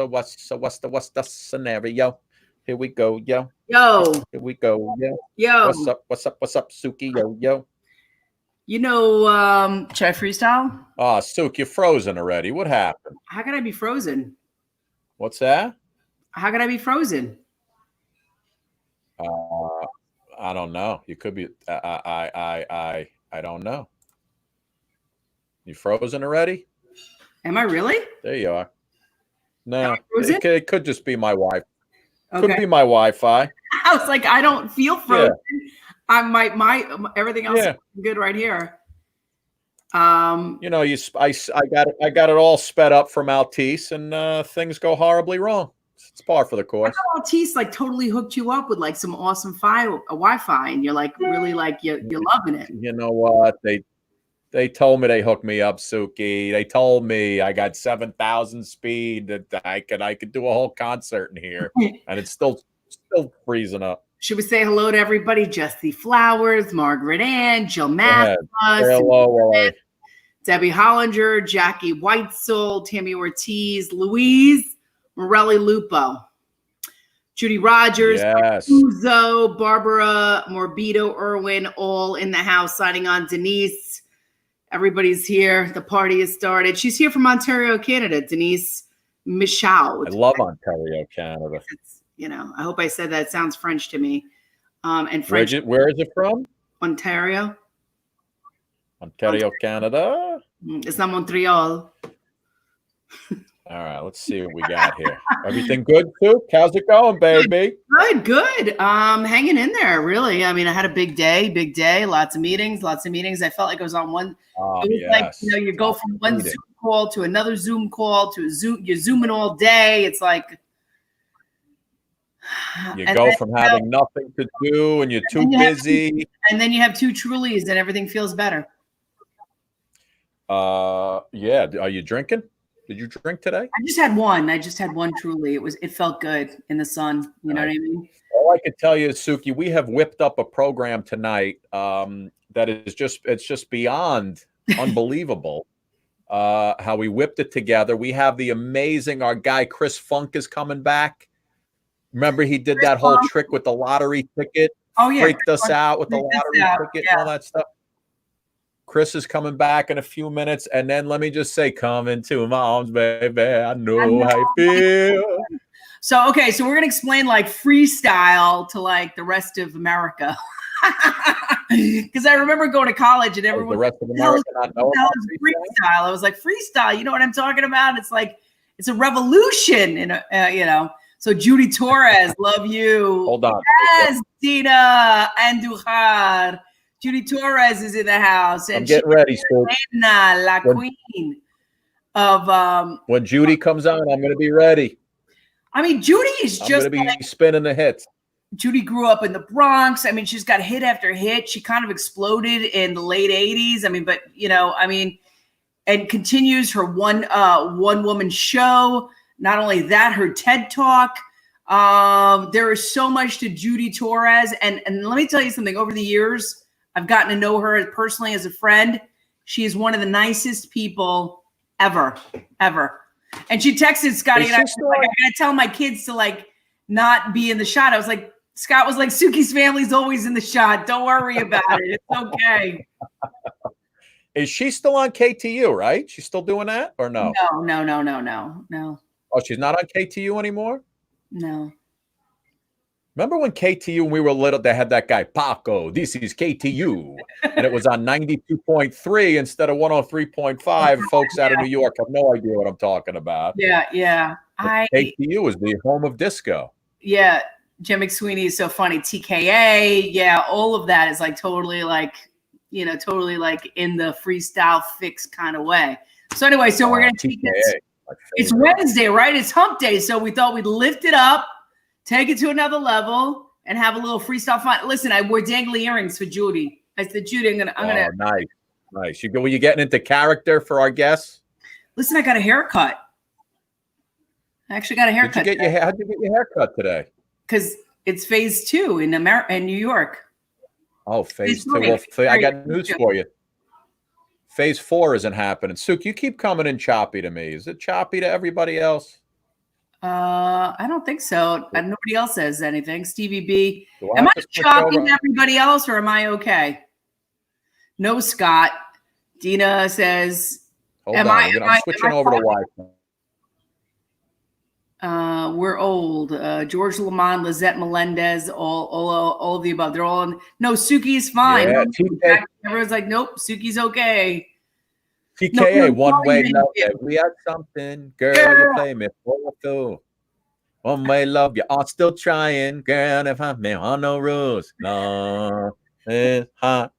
what's the scenario? Here we go, yo. Yo, Here we go, yo. yo. What's up, Suki, yo. Should I freestyle? Ah, Suki, you're frozen already. What happened? How can I be frozen? What's that? How can I be frozen? I don't know. You could be. I don't know. You frozen already? Am I really? There you are. No, frozen? it could just be my wife. Okay. Could be my Wi-Fi. I was like, I don't feel frozen. Yeah. I'm my everything else is good right here. You know, I got it all sped up from Altice, and things go horribly wrong. It's par for the course. I know Altice like totally hooked you up with like some awesome Wi-Fi, and you're like really like you're loving it. You know what? They told me they hooked me up, Suki. They told me I got 7,000 speed, that I could do a whole concert in here, and it's still freezing up. Should we say hello to everybody? Jesse Flowers, Margaret Ann, Jill Mathis, hello, Debbie Hollinger, Jackie Whitesell, Tammy Ortiz, Louise, Morelli Lupo, Judy Rogers, yes. Uzo, Barbara, Morbido, Irwin, all in the house, signing on. Denise, everybody's here. The party has started. She's here from Ontario, Canada. Denise Michaud. I love Ontario, Canada. You know, I hope I said that. It sounds French to me. And French. Where is it from? Ontario. Ontario, Canada. It's not Montreal. All right, let's see what we got here. Everything good, Sue? How's it going, baby? Good. Hanging in there, really. I mean, I had a big day, lots of meetings. I felt like I was on one. Oh, it was like, you know, you go from one Zoom call to another Zoom call to a Zoom. You're Zooming all day. It's like you go from having nothing to do and you're too busy. And then you have two Trulies and everything feels better. Yeah. Are you drinking? Did you drink today? I just had one Truly. It felt good in the sun. You know what I mean? All I could tell you is, Suki, we have whipped up a program tonight that is just beyond unbelievable. How we whipped it together. We have the amazing, our guy Chris Funk is coming back. Remember, he did that whole trick with the lottery ticket. Oh yeah, freaked us out with the lottery ticket and all that stuff. Chris is coming back in a few minutes, and then let me just say, come into my arms, baby. I know how you feel. So, okay, so we're gonna explain like freestyle to like the rest of America, because I remember going to college and everyone the rest of America not know about freestyle. I was like, freestyle, you know what I'm talking about? It's like it's a revolution, and you know. So Judy Torres, love you. Hold on. Yes, Dina Andujar. Judy Torres is in the house. And I'm getting ready, Stu. La queen of when Judy comes on, I'm going to be ready. I mean, Judy is just going to be like, spinning the hits. Judy grew up in the Bronx. I mean, she's got hit after hit. She kind of exploded in the late 80s. I mean, but you know, I mean, and continues her one woman show. Not only that, her TED Talk. There is so much to Judy Torres. And let me tell you something. Over the years, I've gotten to know her personally as a friend. She is one of the nicest people ever. And she texted Scotty and I was like, I gotta tell my kids to like not be in the shot. I was like, Scott was like, Suki's family's always in the shot. Don't worry about it. It's okay. Is she still on KTU, right? She's still doing that or no? No. Oh, she's not on KTU anymore? No. Remember when KTU, when we were little, they had that guy, Paco, this is KTU. And it was on 92.3 instead of 103.5. Folks out of New York have no idea what I'm talking about. Yeah. KTU is the home of disco. Yeah. Jim McSweeney is so funny. TKA. Yeah. All of that is like totally like, you know, totally like in the freestyle fix kind of way. So anyway, so we're going to take this. It's Wednesday, right? It's hump day. So we thought we'd lift it up, take it to another level, and have a little freestyle fun. Listen, I wore dangly earrings for Judy. I said, Judy, I'm gonna. Nice. Were you getting into character for our guests? Listen, I got a haircut. I actually got a haircut. How'd you get your haircut today? Because it's phase 2 in New York. Oh, phase 2. Well, I got news for you. Phase 4 isn't happening. Suk, you keep coming in choppy to me. Is it choppy to everybody else? I don't think so. Nobody else says anything. Stevie B. Do Am I have to switch shocking over? everybody else, or am I okay? No, Scott. Dina says, Hold on. I'm switching over to Wi-Fi. We're old. George Lamont, Lizette Melendez, all of the above. They're all in. No, Suki's fine. Yeah, no, everyone's like, nope, Suki's okay. TKA, one way love it. We had something, girl. You play me for two. One way love, you are still trying, girl. If I'm on no rules, no, it's hot.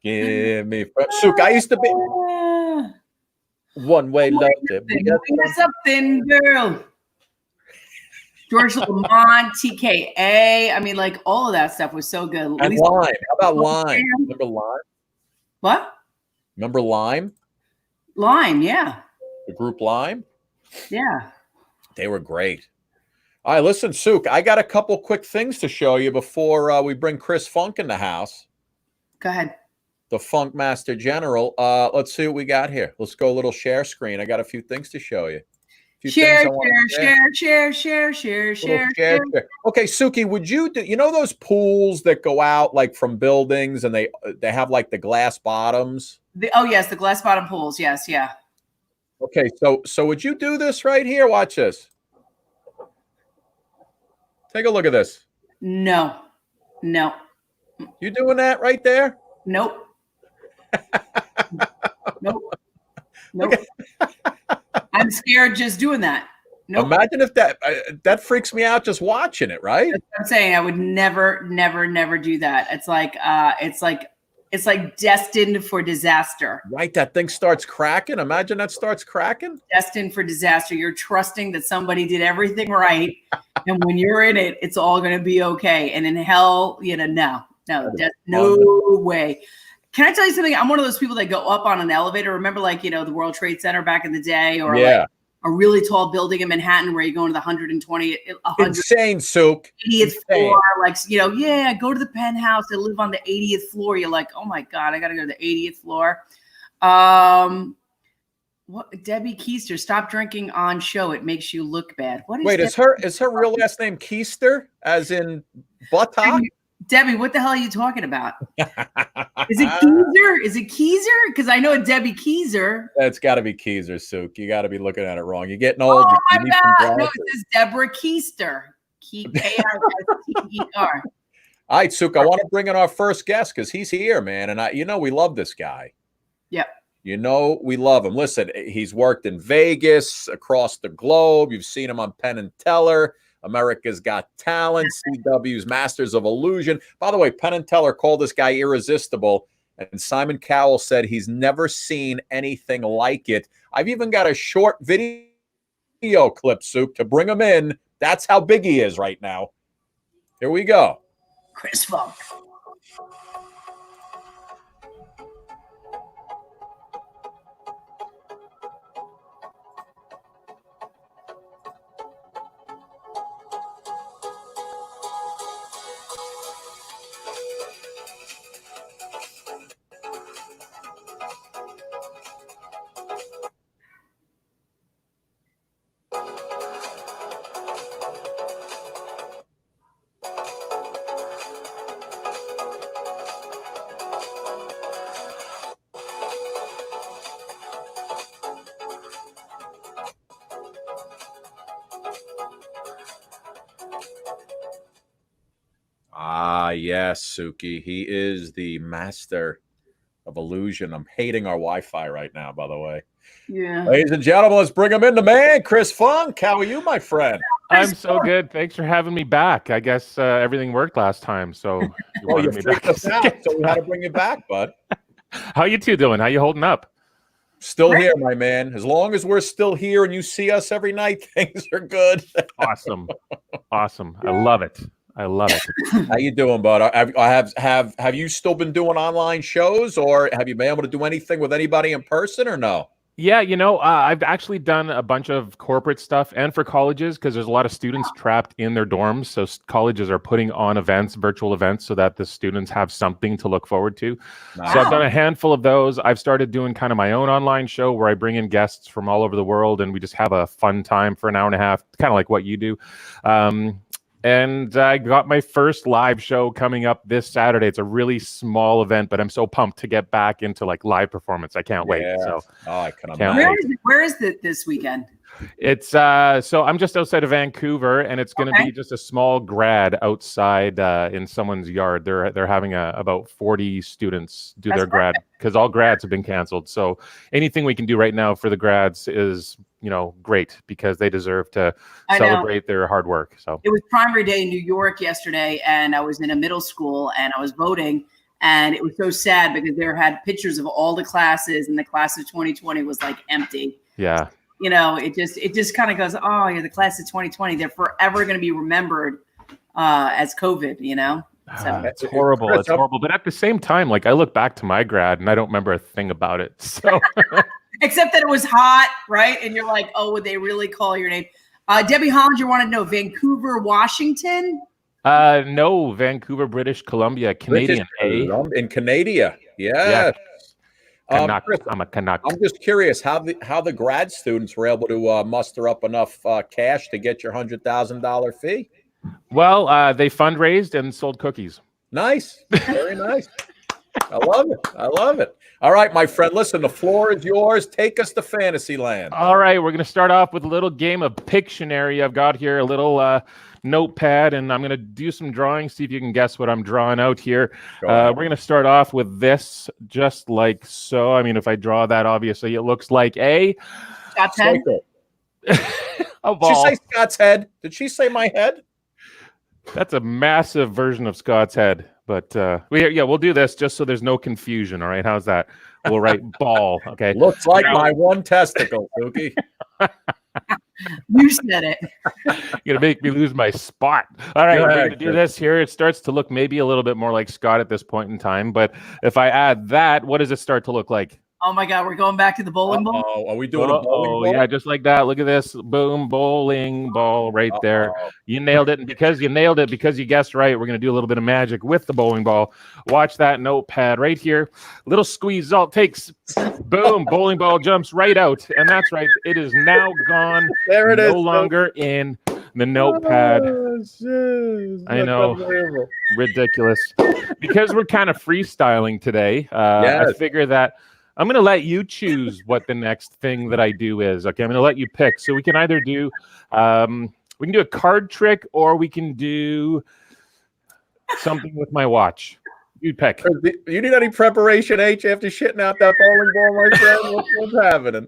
Give me Suk. I used to be one way love it. We got something, girl. George Lamont, TKA. I mean, like all of that stuff was so good. And Lime. How about Lime? Remember Lime? What? Remember Lime? Lime, yeah. The group Lime? Yeah. They were great. All right, listen, Suk, I got a couple quick things to show you before we bring Chris Funk in the house. Go ahead. The Funk Master General. Let's see what we got here. Let's go a little share screen. I got a few things to show you. Share. Okay, Suki, would you do, you know those pools that go out like from buildings and they have like the glass bottoms? Oh yes, the glass bottom pools. Yes, yeah. Okay, so would you do this right here? Watch this. Take a look at this. No. You doing that right there? Nope. Nope. I'm scared just doing that. Nope. Imagine if that freaks me out just watching it, right? That's what I'm saying. I would never do that. It's like destined for disaster. Right. That thing starts cracking. Imagine that starts cracking. Destined for disaster. You're trusting that somebody did everything right. And when you're in it, it's all going to be okay. And in hell, no way. Can I tell you something? I'm one of those people that go up on an elevator. Remember, like, the World Trade Center back in the day, or like a really tall building in Manhattan where you go into the 120, insane, Suk. 80th floor, like, go to the penthouse. I live on the 80th floor. You're like, oh my God, I got to go to the 80th floor. What? Debbie Keister, stop drinking on show. It makes you look bad. What is? Wait, is her real last name Keister, as in buttock? Debbie, what the hell are you talking about? Is it Keiser? Is it Keiser? Because I know a Debbie Keiser. That's got to be Keiser, Suk. You got to be looking at it wrong. You're getting old. Oh my God! No, it says Deborah Keister. K-I-S-T-E-R. All right, Suk. I want to bring in our first guest because he's here, man, and we love this guy. Yep. We love him. Listen, he's worked in Vegas, across the globe. You've seen him on Penn and Teller, America's Got Talent, CW's Masters of Illusion. By the way, Penn and Teller called this guy irresistible, and Simon Cowell said he's never seen anything like it. I've even got a short video clip, Suk, to bring him in. That's how big he is right now. Here we go. Chris Funk. Yes, Suki. He is the master of illusion. I'm hating our Wi-Fi right now, by the way. Yeah. Ladies and gentlemen, let's bring him in, the man, Chris Funk. How are you, my friend? I'm so good. Thanks for having me back. I guess everything worked last time, so you wanted me back. So we had to bring you back, bud. How you two doing? How you holding up? Still here, my man. As long as we're still here and you see us every night, things are good. Awesome. Awesome. I love it. I love it. How you doing, bud? Have you still been doing online shows, or have you been able to do anything with anybody in person, or no? Yeah, I've actually done a bunch of corporate stuff and for colleges because there's a lot of students trapped in their dorms. So colleges are putting on events, virtual events, so that the students have something to look forward to. Nice. So I've done a handful of those. I've started doing kind of my own online show where I bring in guests from all over the world and we just have a fun time for an hour and a half, kind of like what you do. And I got my first live show coming up this Saturday. It's a really small event, but I'm so pumped to get back into like live performance. I can't wait. So I can imagine. Where is it this weekend? It's so I'm just outside of Vancouver, and it's going to be just a small grad outside in someone's yard. They're having about 40 students do their grad because all grads have been canceled. So anything we can do right now for the grads is great because they deserve to celebrate their hard work. So it was primary day in New York yesterday, and I was in a middle school and I was voting, and it was so sad because there had pictures of all the classes, and the class of 2020 was like empty. Yeah. It just kind of goes, oh, you're the class of 2020. They're forever going to be remembered as COVID, So. It's horrible. It's horrible. But at the same time, like I look back to my grad and I don't remember a thing about it. So except that it was hot, right? And you're like, oh, would they really call your name? Debbie Hollinger wanted to know Vancouver, Washington. No, Vancouver, British Columbia, Canadian. In Canada. Yeah. Canuck. Chris, I'm a Canuck. I'm just curious how the grad students were able to muster up enough cash to get your $100,000 fee. Well, they fundraised and sold cookies. Nice, very nice. I love it. All right, my friend. Listen, the floor is yours. Take us to Fantasyland. All right, we're going to start off with a little game of Pictionary. I've got here a little notepad, and I'm going to do some drawing, see if you can guess what I'm drawing out here. We're going to start off with this, just like so. I mean, if I draw that, obviously, it looks like a head. A ball. Did she say Scott's head? Did she say my head? That's a massive version of Scott's head. But we'll do this just so there's no confusion. All right, how's that? We'll write ball. Okay. Looks like my one testicle, Suki. You said it. You're gonna make me lose my spot. All right, we're gonna do this here. It starts to look maybe a little bit more like Scott at this point in time. But if I add that, what does it start to look like? Oh my God, we're going back to the bowling ball. Oh, are we doing a bowling ball? Yeah, just like that. Look at this. Boom, bowling ball right there. You nailed it. And because you guessed right, we're going to do a little bit of magic with the bowling ball. Watch that notepad right here. Little squeeze all it takes. Boom, bowling ball jumps right out. And that's right. It is now gone. There it is. No longer in the notepad. I know. Ridiculous. Because we're kind of freestyling today, I figure that I'm going to let you choose what the next thing that I do is. Okay, I'm going to let you pick. So we can either do a card trick, or we can do something with my watch. You pick. You need any preparation, H, after shitting out that bowling ball, my friend? What's happening?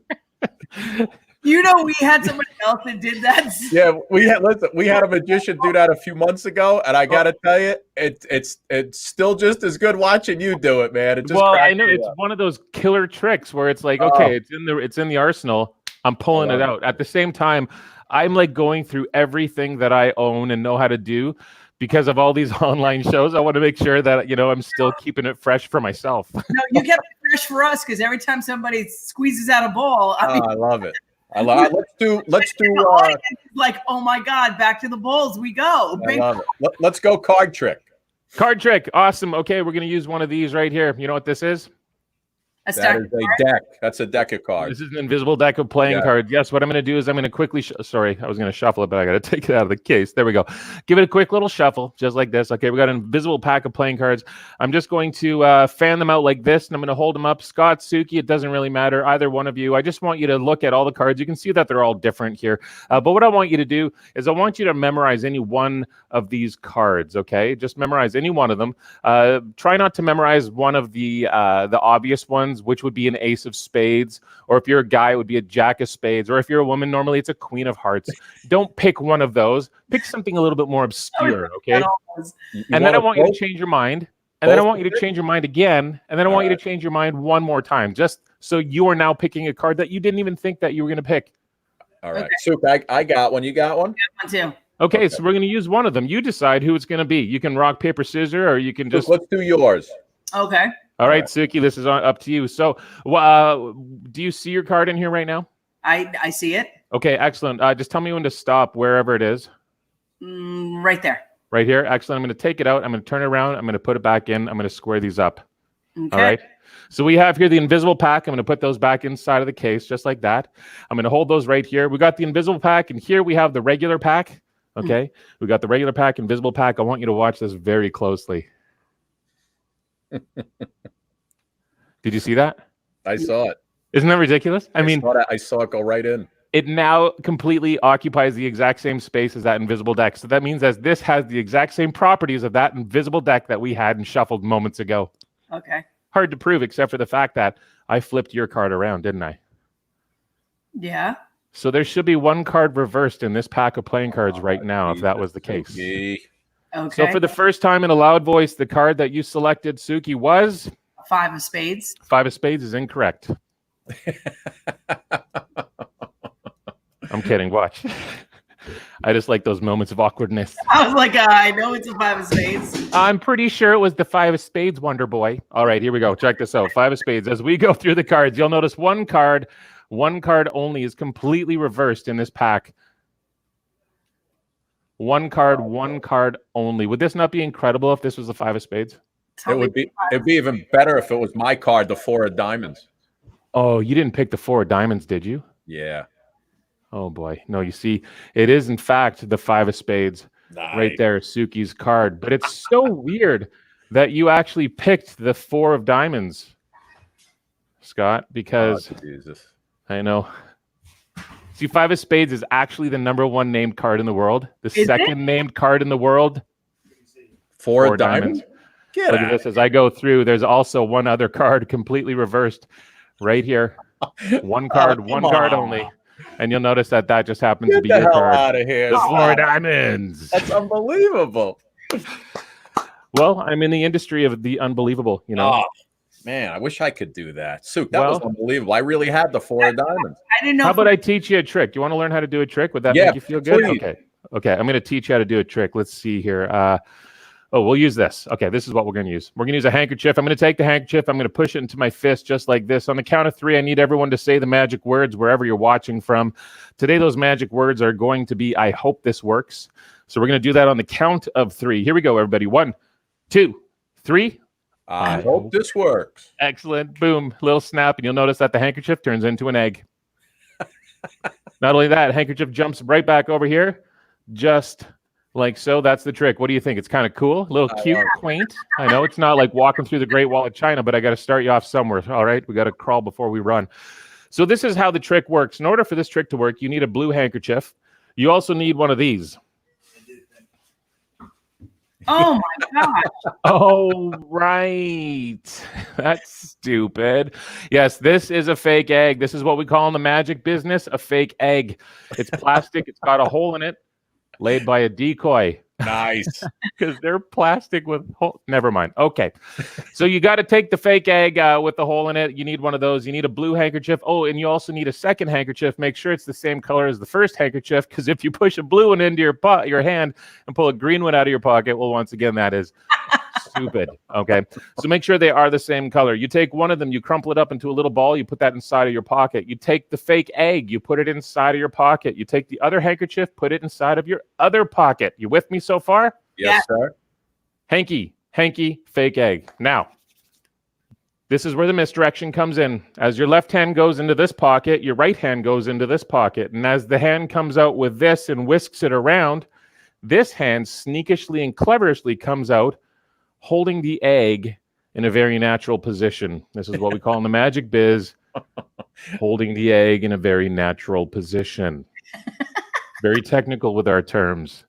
We had somebody else that did that. Yeah, we had a magician do that a few months ago, and I gotta tell you, it's still just as good watching you do it, man. I know it's one of those killer tricks where it's like, okay, it's in the arsenal. I'm pulling it out. At the same time, I'm like going through everything that I own and know how to do because of all these online shows. I want to make sure that I'm still keeping it fresh for myself. No, you kept it fresh for us because every time somebody squeezes out a ball, I love it. Let's do like, oh my God, back to the bowls we go. I love it. Let's go card trick. Card trick. Awesome. Okay, we're going to use one of these right here. You know what this is? That is a deck. That's a deck of cards. This is an invisible deck of playing cards. Yes, what I'm going to do is I'm going to quickly sorry, I was going to shuffle it, but I got to take it out of the case. There we go. Give it a quick little shuffle, just like this. Okay, we got an invisible pack of playing cards. I'm just going to fan them out like this, and I'm going to hold them up. Scott, Suki, it doesn't really matter, either one of you. I just want you to look at all the cards. You can see that they're all different here. But what I want you to do is I want you to memorize any one of these cards, okay? Just memorize any one of them. Try not to memorize one of the obvious ones, which would be an ace of spades, or if you're a guy, it would be a jack of spades, or if you're a woman, normally it's a queen of hearts. Don't pick one of those. Pick something a little bit more obscure, okay? And then I want you to change your mind, and then I want you to change your mind again, and then I want you to change your mind one more time, just so you are now picking a card that you didn't even think that you were going to pick. All right. Okay. I got one. You got one? I got one too. Okay, so we're going to use one of them. You decide who it's going to be. You can rock, paper, scissors, or you can just... Let's do yours. Okay. All right, Suki, this is up to you. So, do you see your card in here right now? I see it. Okay, excellent. Just tell me when to stop wherever it is. Right there. Right here. Excellent. I'm going to take it out. I'm going to turn it around. I'm going to put it back in. I'm going to square these up. Okay. All right. So we have here the invisible pack. I'm going to put those back inside of the case just like that. I'm going to hold those right here. We got the invisible pack, and here we have the regular pack. Okay. We got the regular pack, invisible pack. I want you to watch this very closely. Did you see that? I saw it. Isn't that ridiculous? I saw it go right in. It now completely occupies the exact same space as that invisible deck. So that means that this has the exact same properties of that invisible deck that we had and shuffled moments ago. Okay. Hard to prove, except for the fact that I flipped your card around, didn't I? Yeah. So there should be one card reversed in this pack of playing cards right now, if that was the case. Okay. So for the first time in a loud voice, the card that you selected, Suki, was... 5 of spades. 5 of spades is incorrect. I'm kidding. Watch. I just like those moments of awkwardness. I was like, I know it's a 5 of spades. I'm pretty sure it was the 5 of spades, Wonder Boy. All right, here we go. Check this out. 5 of spades. As we go through the cards, you'll notice one card only is completely reversed in this pack. One card only. Would this not be incredible if this was the 5 of spades? It'd be even better if it was my card, the 4 of diamonds. Oh, you didn't pick the 4 of diamonds, did you? Yeah. Oh boy. No, you see, it is in fact the 5 of spades. Nice. Right there, Suki's card. But it's so weird that you actually picked the 4 of diamonds, Scott, because Jesus. I know. See, 5 of spades is actually the #1 named card in the world. The second named card in the world. 4 of diamonds. Look at this. As I go through, there's also one other card completely reversed right here. One card, one card only. And you'll notice that just happens to be your card. Out of here. The 4 of diamonds. That's unbelievable. Well, I'm in the industry of the unbelievable, you know. Oh, man, I wish I could do that. Suk, that was unbelievable. I really had the 4 of diamonds. I didn't know. How about I teach you a trick? You want to learn how to do a trick? Would that make you feel good? Okay. I'm going to teach you how to do a trick. Let's see here. We'll use this. Okay, this is what we're going to use. We're going to use a handkerchief. I'm going to take the handkerchief. I'm going to push it into my fist just like this. On the count of 3, I need everyone to say the magic words wherever you're watching from. Today, those magic words are going to be, I hope this works. So we're going to do that on the count of 3. Here we go, everybody. 1, 2, 3. I hope this works. Excellent. Boom. Little snap. And you'll notice that the handkerchief turns into an egg. Not only that, handkerchief jumps right back over here. Just... like so. That's the trick. What do you think? It's kind of cool, a little cute, quaint. I know it's not like walking through the Great Wall of China, but I got to start you off somewhere. All right, we got to crawl before we run. So this is how the trick works. In order for this trick to work, you need a blue handkerchief. You also need one of these. Oh my gosh. Oh, right. That's stupid. Yes, this is a fake egg. This is what we call in the magic business a fake egg. It's plastic. It's got a hole in it. Laid by a decoy. Nice. Because they're plastic with hole. Never mind. Okay. So you got to take the fake egg with the hole in it. You need one of those. You need a blue handkerchief. Oh, and you also need a second handkerchief. Make sure it's the same color as the first handkerchief, because if you push a blue one into your hand and pull a green one out of your pocket, well, once again, that is stupid. Okay. So make sure they are the same color. You take one of them, you crumple it up into a little ball, you put that inside of your pocket. You take the fake egg, you put it inside of your pocket. You take the other handkerchief, put it inside of your other pocket. You with me so far? Yes, sir. Hanky, fake egg. Now, this is where the misdirection comes in. As your left hand goes into this pocket, your right hand goes into this pocket. And as the hand comes out with this and whisks it around, this hand sneakishly and cleverishly comes out holding the egg in a very natural position. This is what we call in the magic biz, holding the egg in a very natural position. Very technical with our terms.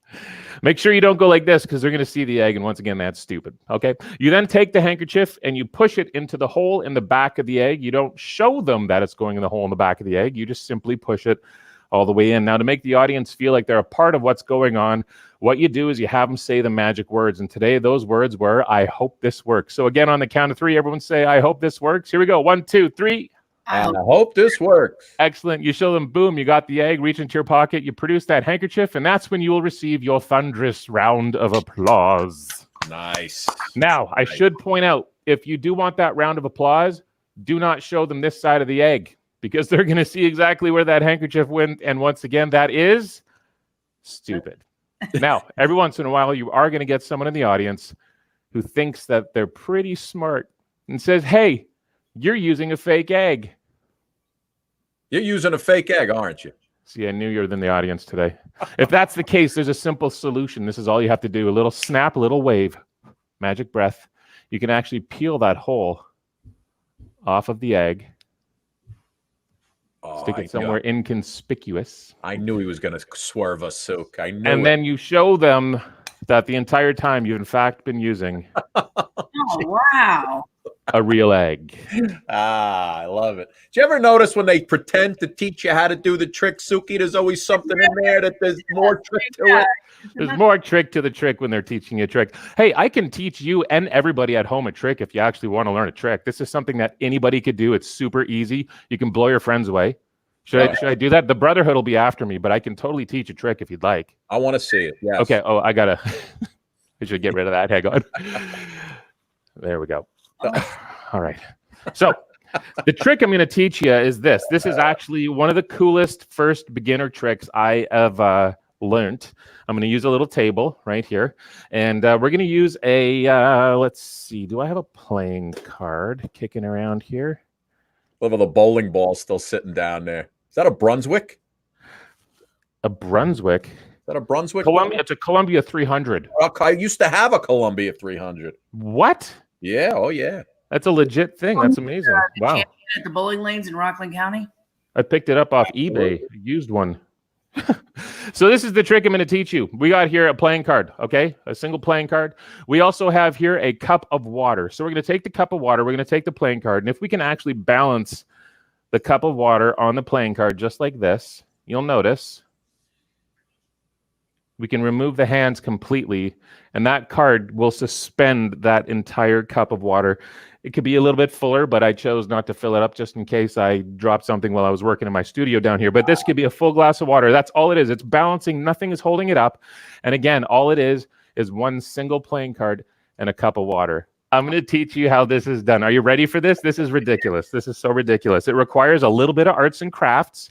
Make sure you don't go like this, because they're going to see the egg, and once again, that's stupid. Okay? You then take the handkerchief and you push it into the hole in the back of the egg. You don't show them that it's going in the hole in the back of the egg. You just simply push it all the way in. Now, to make the audience feel like they're a part of what's going on, what you do is you have them say the magic words. And today, those words were, I hope this works. So again, on the count of 3, everyone say, I hope this works. Here we go. 1, 2, 3. And I hope this works. Excellent. You show them, boom, you got the egg, reach into your pocket, you produce that handkerchief, and that's when you will receive your thunderous round of applause. Nice. Now, I should point out, if you do want that round of applause, do not show them this side of the egg because they're going to see exactly where that handkerchief went. And once again, that is stupid. Now, every once in a while, you are going to get someone in the audience who thinks that they're pretty smart and says, hey, you're using a fake egg. You're using a fake egg, aren't you? See, I knew you were in the audience today. If that's the case, there's a simple solution. This is all you have to do. A little snap, a little wave, magic breath. You can actually peel that hole off of the egg. Stick it somewhere inconspicuous. I knew he was going to swerve us, Sook. I knew. And then you show them that the entire time you've in fact been using Oh, wow. a real egg. I love it. Do you ever notice when they pretend to teach you how to do the trick, Suki, there's always something in there that there's more trick to it? There's more trick to the trick when they're teaching you a trick. Hey, I can teach you and everybody at home a trick if you actually want to learn a trick. This is something that anybody could do. It's super easy. You can blow your friends away. Should I do that? The Brotherhood will be after me, but I can totally teach a trick if you'd like. I want to see it. Yes. Okay. Oh, I gotta. I should get rid of that. Hang on. There we go. All right. So the trick I'm going to teach you is this. This is actually one of the coolest first beginner tricks I have learned. I'm going to use a little table right here, and we're going to use a. Let's see. Do I have a playing card kicking around here? Look at the bowling ball still sitting down there. Is that a Brunswick? A Brunswick? Is that a Brunswick? Columbia. It's a Columbia 300. I used to have a Columbia 300. What? Yeah. Oh, yeah. That's a legit thing. That's amazing. Wow. At the bowling lanes in Rockland County. I picked it up off eBay. I used one. So this is the trick I'm going to teach you. We got here a playing card, okay? A single playing card. We also have here a cup of water. So we're going to take the cup of water. We're going to take the playing card. And if we can actually balance the cup of water on the playing card just like this, you'll notice we can remove the hands completely. And that card will suspend that entire cup of water. It could be a little bit fuller, but I chose not to fill it up just in case I dropped something while I was working in my studio down here. But this could be a full glass of water. That's all it is. It's balancing. Nothing is holding it up. And again, all it is one single playing card and a cup of water. I'm going to teach you how this is done. Are you ready for this? This is ridiculous. This is so ridiculous. It requires a little bit of arts and crafts,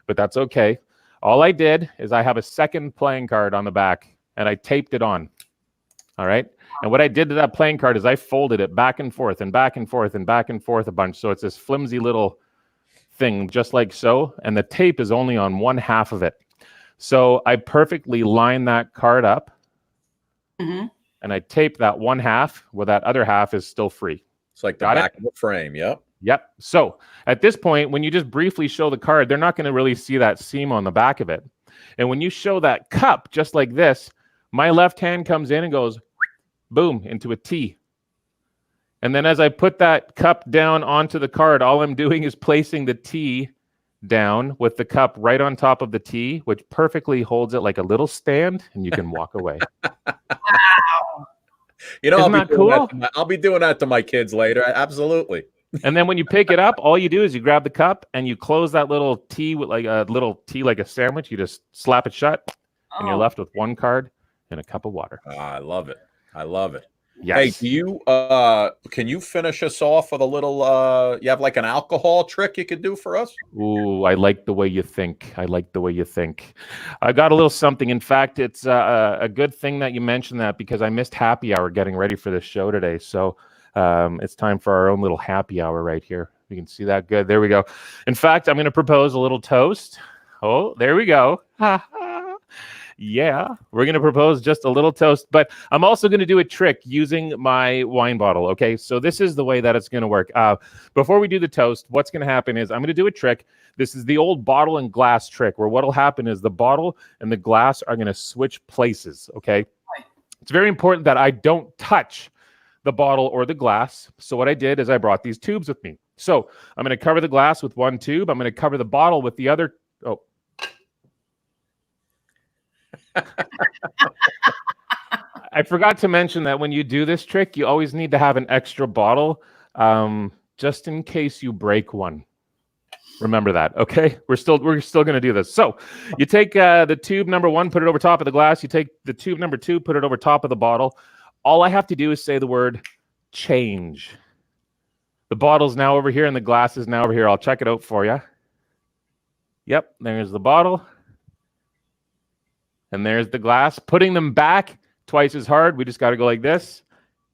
but that's okay. All I did is I have a second playing card on the back, and I taped it on. All right? And what I did to that playing card is I folded it back and forth and back and forth and back and forth a bunch. So it's this flimsy little thing just like so. And the tape is only on one half of it. So I perfectly line that card up. Mm-hmm. And I tape that one half where that other half is still free. It's like the back of the frame. Yep. Yep. So at this point, when you just briefly show the card, they're not going to really see that seam on the back of it. And when you show that cup just like this, my left hand comes in and goes boom, into a T. And then as I put that cup down onto the card, all I'm doing is placing the T down with the cup right on top of the T, which perfectly holds it like a little stand, and you can walk away. Wow. You know, Isn't that cool? I'll be doing that to my kids later. Absolutely. And then when you pick it up, all you do is you grab the cup and you close that little T with like a sandwich. You just slap it shut, and you're left with one card and a cup of water. I love it. I love it. Yes. Hey, can you finish us off with a little, you have like an alcohol trick you could do for us? Ooh, I like the way you think. I like the way you think. I got a little something. In fact, it's a good thing that you mentioned that because I missed happy hour getting ready for this show today. So it's time for our own little happy hour right here. You can see that good. There we go. In fact, I'm going to propose a little toast. Oh, there we go. Yeah, we're going to propose just a little toast, but I'm also going to do a trick using my wine bottle, okay? So this is the way that it's going to work. Before we do the toast, what's going to happen is I'm going to do a trick. This is the old bottle and glass trick where what will happen is the bottle and the glass are going to switch places, okay? It's very important that I don't touch the bottle or the glass. So what I did is I brought these tubes with me. So I'm going to cover the glass with one tube. I'm going to cover the bottle with the other. Oh. I forgot to mention that when you do this trick, you always need to have an extra bottle just in case you break one. Remember that, okay? We're still going to do this. So you take the tube number one, put it over top of the glass. You take the tube number two, put it over top of the bottle. All I have to do is say the word change. The bottle's now over here and the glass is now over here. I'll check it out for you. Yep, there's the bottle. And there's the glass. Putting them back twice as hard. We just got to go like this.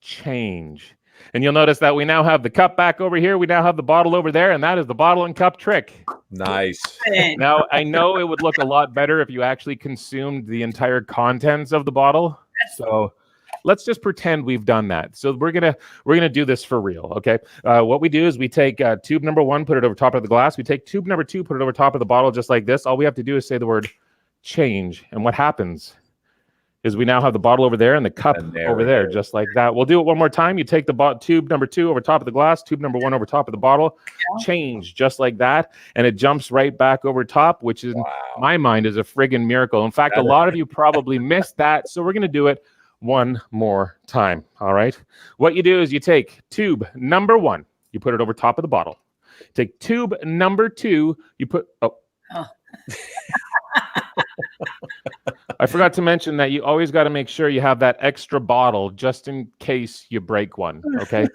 Change. And you'll notice that we now have the cup back over here. We now have the bottle over there, and that is the bottle and cup trick. Nice. Now, I know it would look a lot better if you actually consumed the entire contents of the bottle. So let's just pretend we've done that. So we're gonna do this for real, okay? What we do is we take tube number 1, put it over top of the glass. We take tube number 2, put it over top of the bottle, just like this. All we have to do is say the word change, and what happens is we now have the bottle over there and the cup over there, just like that. We'll do it one more time. You take the tube number 2 over top of the glass, tube number 1 over top of the bottle, change, just like that, and it jumps right back over top, which in my mind is a friggin' miracle. In fact, a lot of you probably missed that, so we're gonna do it one more time, all right? What you do is you take tube number 1, you put it over top of the bottle. Take tube number 2, you put, I forgot to mention that you always got to make sure you have that extra bottle just in case you break one, okay?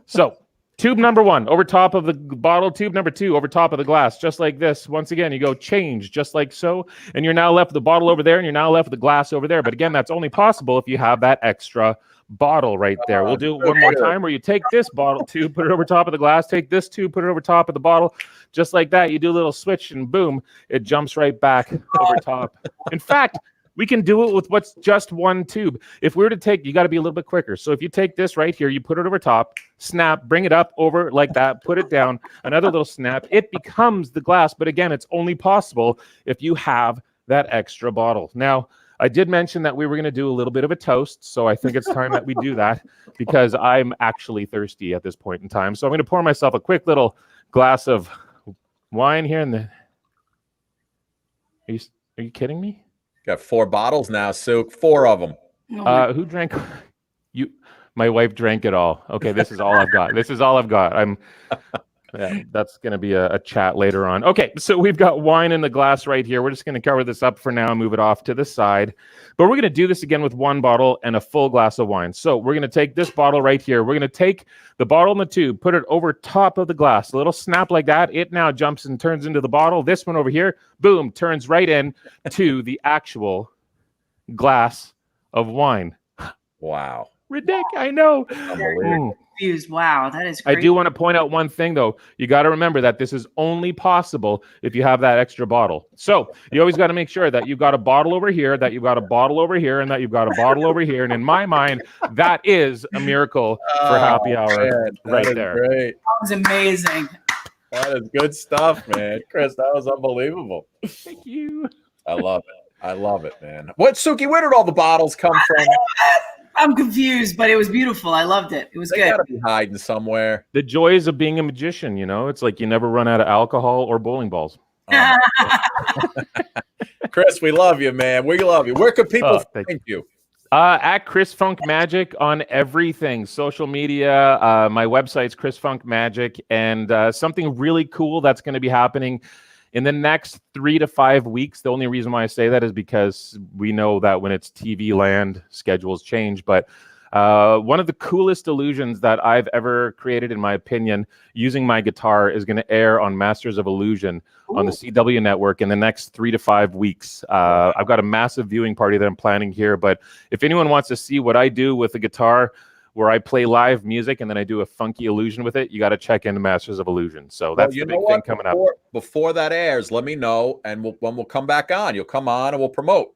So tube number 1 over top of the bottle, tube number 2 over top of the glass, just like this. Once again, you go change, just like so, and you're now left with the bottle over there, and you're now left with the glass over there. But again, that's only possible if you have that extra bottle right there. We'll do it one more time where you take this bottle tube, put it over top of the glass, take this tube, put it over top of the bottle, just like that. You do a little switch and boom, it jumps right back over top. In fact, we can do it with what's just one tube. If we were to take, you got to be a little bit quicker. So if you take this right here, you put it over top, snap, bring it up over like that, put it down, another little snap, it becomes the glass. But again, it's only possible if you have that extra bottle. Now, I did mention that we were going to do a little bit of a toast, so I think it's time that we do that because I'm actually thirsty at this point in time. So I'm going to pour myself a quick little glass of wine here. And are you kidding me? Got 4 bottles now, Sook. 4 of them. Who drank? You. My wife drank it all. Okay, this is all I've got. This is all I've got. Yeah, that's going to be a chat later on. Okay, so we've got wine in the glass right here. We're just going to cover this up for now and move it off to the side. But we're going to do this again with 1 bottle and a full glass of wine. So we're going to take this bottle right here. We're going to take the bottle and the tube, put it over top of the glass. A little snap like that. It now jumps and turns into the bottle. This one over here, boom, turns right in to the actual glass of wine. Wow. Ridiculous. I know. Wow, that is crazy. I do want to point out one thing, though. You got to remember that this is only possible if you have that extra bottle. So you always got to make sure that you've got a bottle over here, that you've got a bottle over here, and that you've got a bottle over here. And in my mind, that is a miracle for happy hour right there. Great. That was amazing. That is good stuff, man. Chris, that was unbelievable. Thank you. I love it. I love it, man. What, Suki, where did all the bottles come from? I'm confused, but it was beautiful. I loved it. It was They good. gotta be hiding somewhere. The joys of being a magician, you know? It's like you never run out of alcohol or bowling balls. Chris, we love you, man. We love you. Where can people find you? At Chris Funk Magic on everything. Social media. My website's Chris Funk Magic. And something really cool that's going to be happening in the next 3 to 5 weeks. The only reason why I say that is because we know that when it's TV land, schedules change. But one of the coolest illusions that I've ever created, in my opinion, using my guitar, is going to air on Masters of Illusion on the CW network in the next 3 to 5 weeks. I've got a massive viewing party that I'm planning here. But if anyone wants to see what I do with the guitar, where I play live music and then I do a funky illusion with it, you got to check into Masters of Illusion. So that's the big thing coming up. Before that airs, let me know, and when we'll come back on, you'll come on and we'll promote.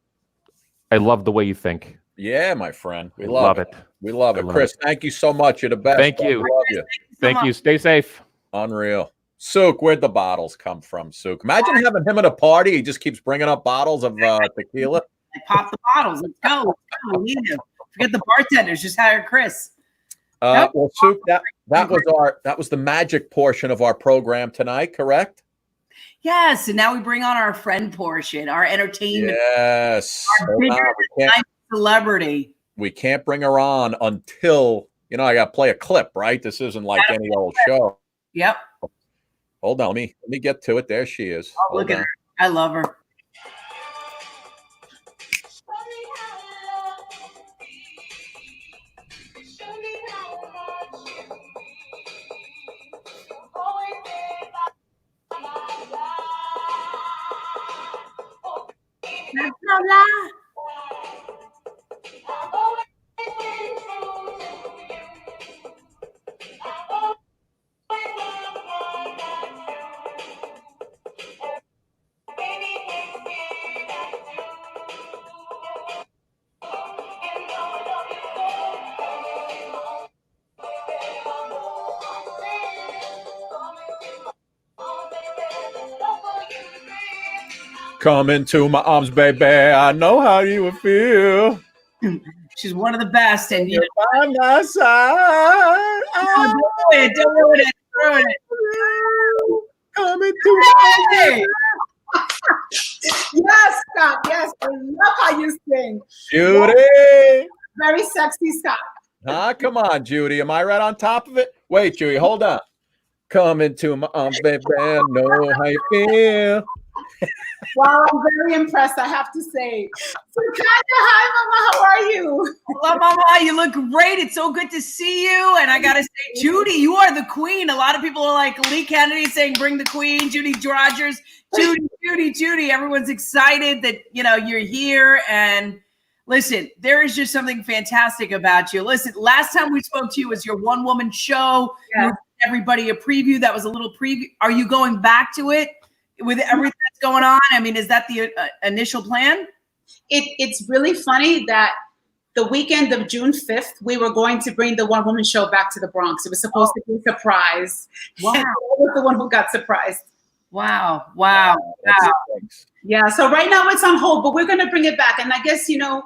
I love the way you think. Yeah, my friend. We love it. We love it. Chris, thank you so much. You're the best. Thank you. We love you. Thank you. Stay safe. Unreal. Sook, where'd the bottles come from, Sook? Imagine having him at a party. He just keeps bringing up bottles of tequila. Pop the bottles. Let's go. We need him. Forget the bartenders. Just hire Chris. Well, Sook, that was the magic portion of our program tonight, correct? Yes, and now we bring on our friend portion, our entertainment. Yes. Our celebrity. We can't bring her on until, I got to play a clip, right? This isn't like any old show. Yep. Hold on. Let me get to it. There she is. Oh, look at her. I love her. Hola. Come into my arms, baby. I know how you would feel. She's one of the best, and you know, by my side. don't ruin it. Come into my Hey! Yes, Scott. Yes, I love how you sing. Judy. Very sexy, Scott. Huh? Come on, Judy. Am I right on top of it? Wait, Judy, hold on. Come into my arms, baby. I know how you feel. Wow, I'm very impressed, I have to say. So, Kanya, hi, Mama. How are you? Hello, Mama. You look great. It's so good to see you. And I got to say, Judy, you are the queen. A lot of people are like Lee Kennedy saying, bring the queen, Judy Rogers, Judy. Everyone's excited that, you know, you're here. And listen, there is just something fantastic about you. Listen, last time we spoke to you was your one-woman show. Yeah. You were giving everybody a preview. That was a little preview. Are you going back to it with everything that's going on? I mean, is that the initial plan? It's really funny that the weekend of June 5th, we were going to bring the one-woman show back to the Bronx. It was supposed to be a surprise. Wow. And I was the one who got surprised. Wow. Yeah, so right now it's on hold, but we're going to bring it back. And I guess, you know,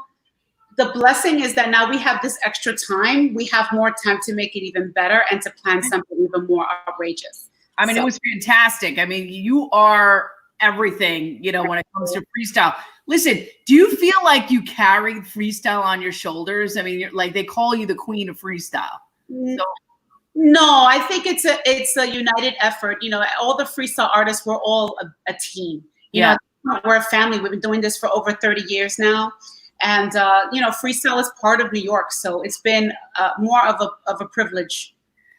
the blessing is that now we have this extra time. We have more time to make it even better and to plan something even more outrageous. I mean, it was fantastic. I mean, you are everything, you know, when it comes to freestyle. Listen, do you feel like you carried freestyle on your shoulders? I mean, you're, like, they call you the queen of freestyle. So, no, I think it's a united effort. You know, all the freestyle artists, we're all a team. You know, we're a family. We've been doing this for over 30 years now. And, you know, freestyle is part of New York. So it's been more of a privilege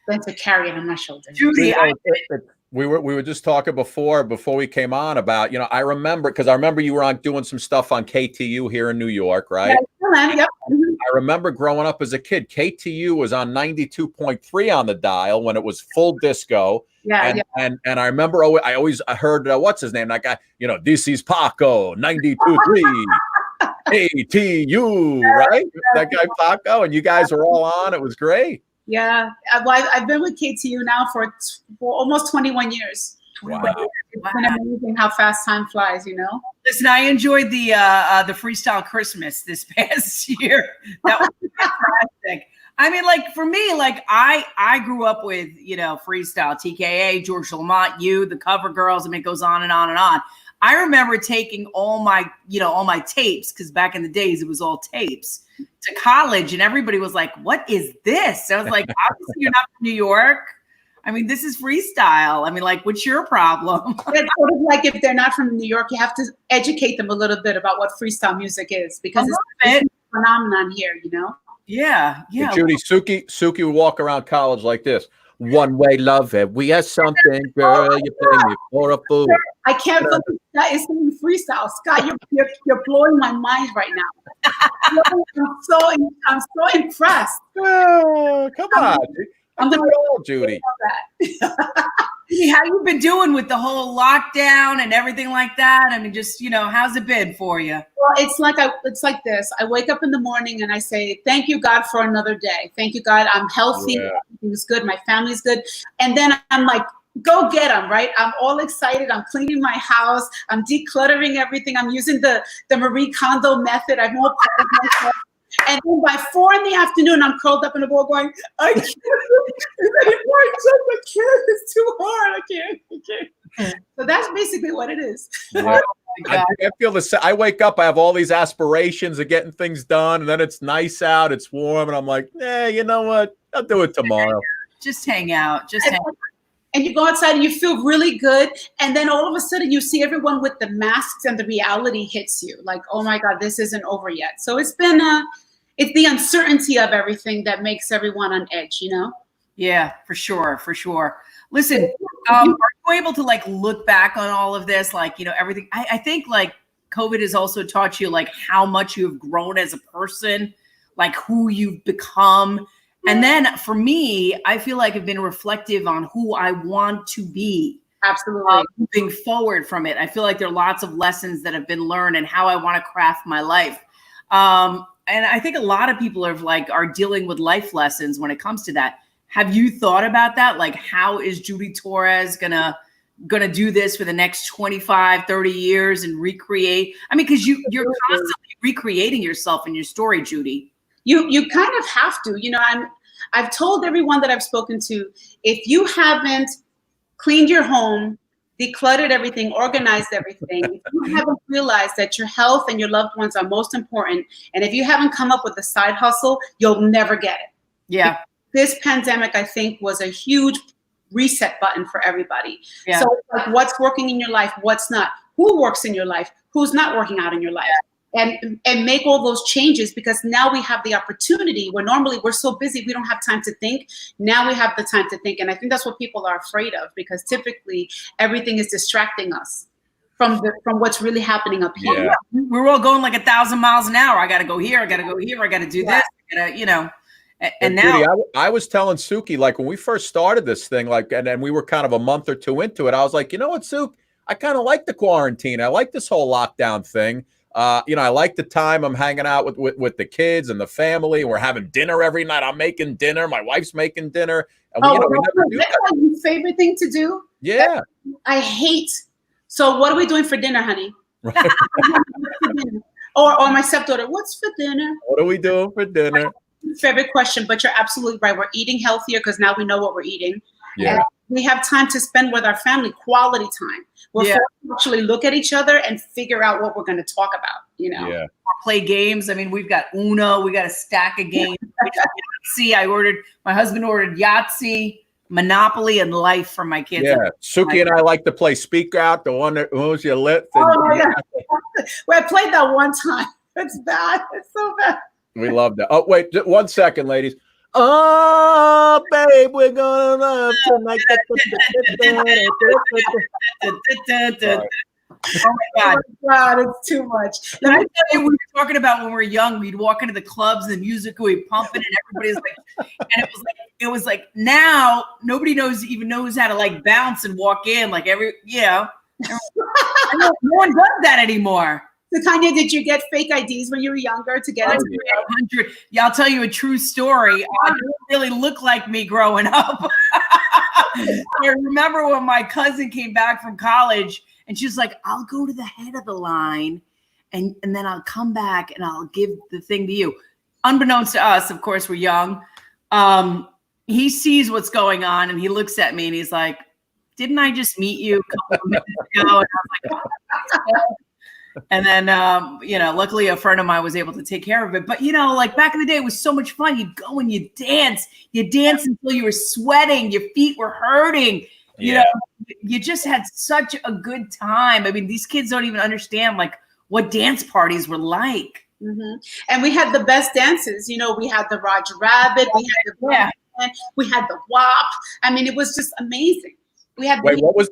than to carry it on my shoulders. Judy, we were just talking before we came on about, you know, I remember you were doing some stuff on KTU here in New York, right? Yeah, yep. I remember growing up as a kid, KTU was on 92.3 on the dial when it was full disco. Yeah, and I remember I always heard what's his name, that guy, you know, this is Paco 92.3 KTU, right? That guy Paco, and you guys were all on. It was great. Yeah, I've been with KTU now for almost 21 years. Wow. It's been amazing how fast time flies, you know? listen, I enjoyed the freestyle Christmas this past year. That was fantastic. I mean, like, for me, like, I grew up with, you know, freestyle, TKA, George Lamont, you, the Cover Girls. I mean, it goes on and on and on. I remember taking all my tapes, because back in the days it was all tapes, to college, and everybody was like, "What is this?" I was like, "Obviously, you're not from New York. I mean, this is freestyle. I mean, like, what's your problem?" It's sort of like if they're not from New York, you have to educate them a little bit about what freestyle music is, because it's a phenomenon here, you know? Yeah. Hey, Judy, Suki would walk around college like this. One way love it. We have something, girl. You play me for a fool. I can't believe that is singing freestyle. Scott, you're blowing my mind right now. I'm so impressed. Oh, come on. I'm the old Judy. How you been doing with the whole lockdown and everything like that? I mean, just, you know, how's it been for you? Well, it's like this. I wake up in the morning and I say, thank you, God, for another day. Thank you, God. I'm healthy. Yeah. Everything's good. My family's good. And then I'm like, go get them, right? I'm all excited. I'm cleaning my house. I'm decluttering everything. I'm using the Marie Kondo method. I'm all proud of myself. And then by 4 PM, I'm curled up in a ball going, I can't. It's too hard. I can't. So that's basically what it is. Yeah. I feel the same. I wake up, I have all these aspirations of getting things done, and then it's nice out, it's warm, and I'm like, you know what? I'll do it tomorrow. Just hang out. Just hang out. And you go outside and you feel really good. And then all of a sudden you see everyone with the masks and the reality hits you. Like, oh my God, this isn't over yet. So it's been, it's the uncertainty of everything that makes everyone on edge, you know? Yeah, for sure. For sure. Listen, are you able to like look back on all of this? Like, you know, everything. I think like COVID has also taught you like how much you have grown as a person, like who you've become. And then for me, I feel like I've been reflective on who I want to be. Absolutely. Moving forward from it. I feel like there are lots of lessons that have been learned and how I want to craft my life. And I think a lot of people are dealing with life lessons when it comes to that. Have you thought about that? Like, how is Judy Torres gonna do this for the next 25, 30 years and recreate? I mean, because you're constantly recreating yourself in your story, Judy. You kind of have to, you know, I've told everyone that I've spoken to, if you haven't cleaned your home, decluttered everything, organized everything, if you haven't realized that your health and your loved ones are most important, and if you haven't come up with a side hustle, you'll never get it. Yeah. This pandemic, I think, was a huge reset button for everybody. Yeah. So like, what's working in your life, what's not, who works in your life, who's not working out in your life. And make all those changes, because now we have the opportunity where normally we're so busy we don't have time to think. Now we have the time to think, and I think that's what people are afraid of, because typically everything is distracting us from what's really happening up here. Yeah. We're all going like 1,000 miles an hour. I got to go here. I got to go here. I got to do this. I gotta, you know. And now, Judy, I was telling Suki, like when we first started this thing, like, and then we were kind of a month or two into it, I was like, you know what, Suki, I kind of like the quarantine. I like this whole lockdown thing. You know, I like the time I'm hanging out with the kids and the family. We're having dinner every night. I'm making dinner. My wife's making dinner. And we, we never do that's that. my favorite thing to do. Yeah. I hate. So what are we doing for dinner, honey? Right. or my stepdaughter, what's for dinner? What are we doing for dinner? Favorite question, but you're absolutely right. We're eating healthier because now we know what we're eating. Yeah. And we have time to spend with our family, quality time. We're forced to actually look at each other and figure out what we're going to talk about, you know. Yeah. Play games. I mean, we've got Uno, we got a stack of games. Yahtzee. My husband ordered Yahtzee, Monopoly, and Life for my kids. Yeah. Suki and I like to play Speak Out, the one that moves your lips. Oh my God. Well, I played that one time. It's bad. It's so bad. We love that. Oh, wait, 1 second, ladies. Oh, babe, we're gonna love tonight. Oh my God. Oh my God, it's too much. Let me tell you, we were talking about when we were young, we'd walk into the clubs and the music would be pumping and everybody's like, and it was like now nobody even knows how to like bounce and walk in like no one does that anymore. So Tanya, did you get fake IDs when you were younger to get into it? Yeah, I'll tell you a true story. I didn't really look like me growing up. I remember when my cousin came back from college and she was like, I'll go to the head of the line and then I'll come back and I'll give the thing to you. Unbeknownst to us, of course, we're young. He sees what's going on and he looks at me and he's like, didn't I just meet you a couple of minutes ago? And I was like, and then, luckily a friend of mine was able to take care of it. But, like back in the day, it was so much fun. You'd go and you'd dance until you were sweating. Your feet were hurting. Yeah. You just had such a good time. I mean, these kids don't even understand like what dance parties were like. Mm-hmm. And we had the best dances. We had the Roger Rabbit. We had the we had the WAP. I mean, it was just amazing. We had. Wait, what was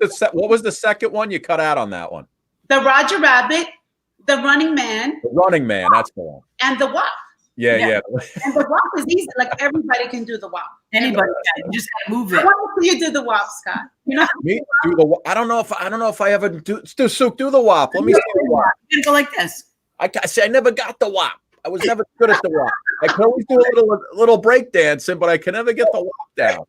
the second one? You cut out on that one. The Roger Rabbit, the Running Man. The Running Man, that's the one. And the WAP. Yeah. And the WAP is easy. Like everybody can do the WAP. Anybody can. You just gotta move it. I want to see you do the WAP, Scott. Me do the. I don't know if I ever do the WAP. Let me see the WAP. You're gonna go like this. I never got the WAP. I was never good at the WAP. I can always do a little break dancing, but I can never get the WAP down.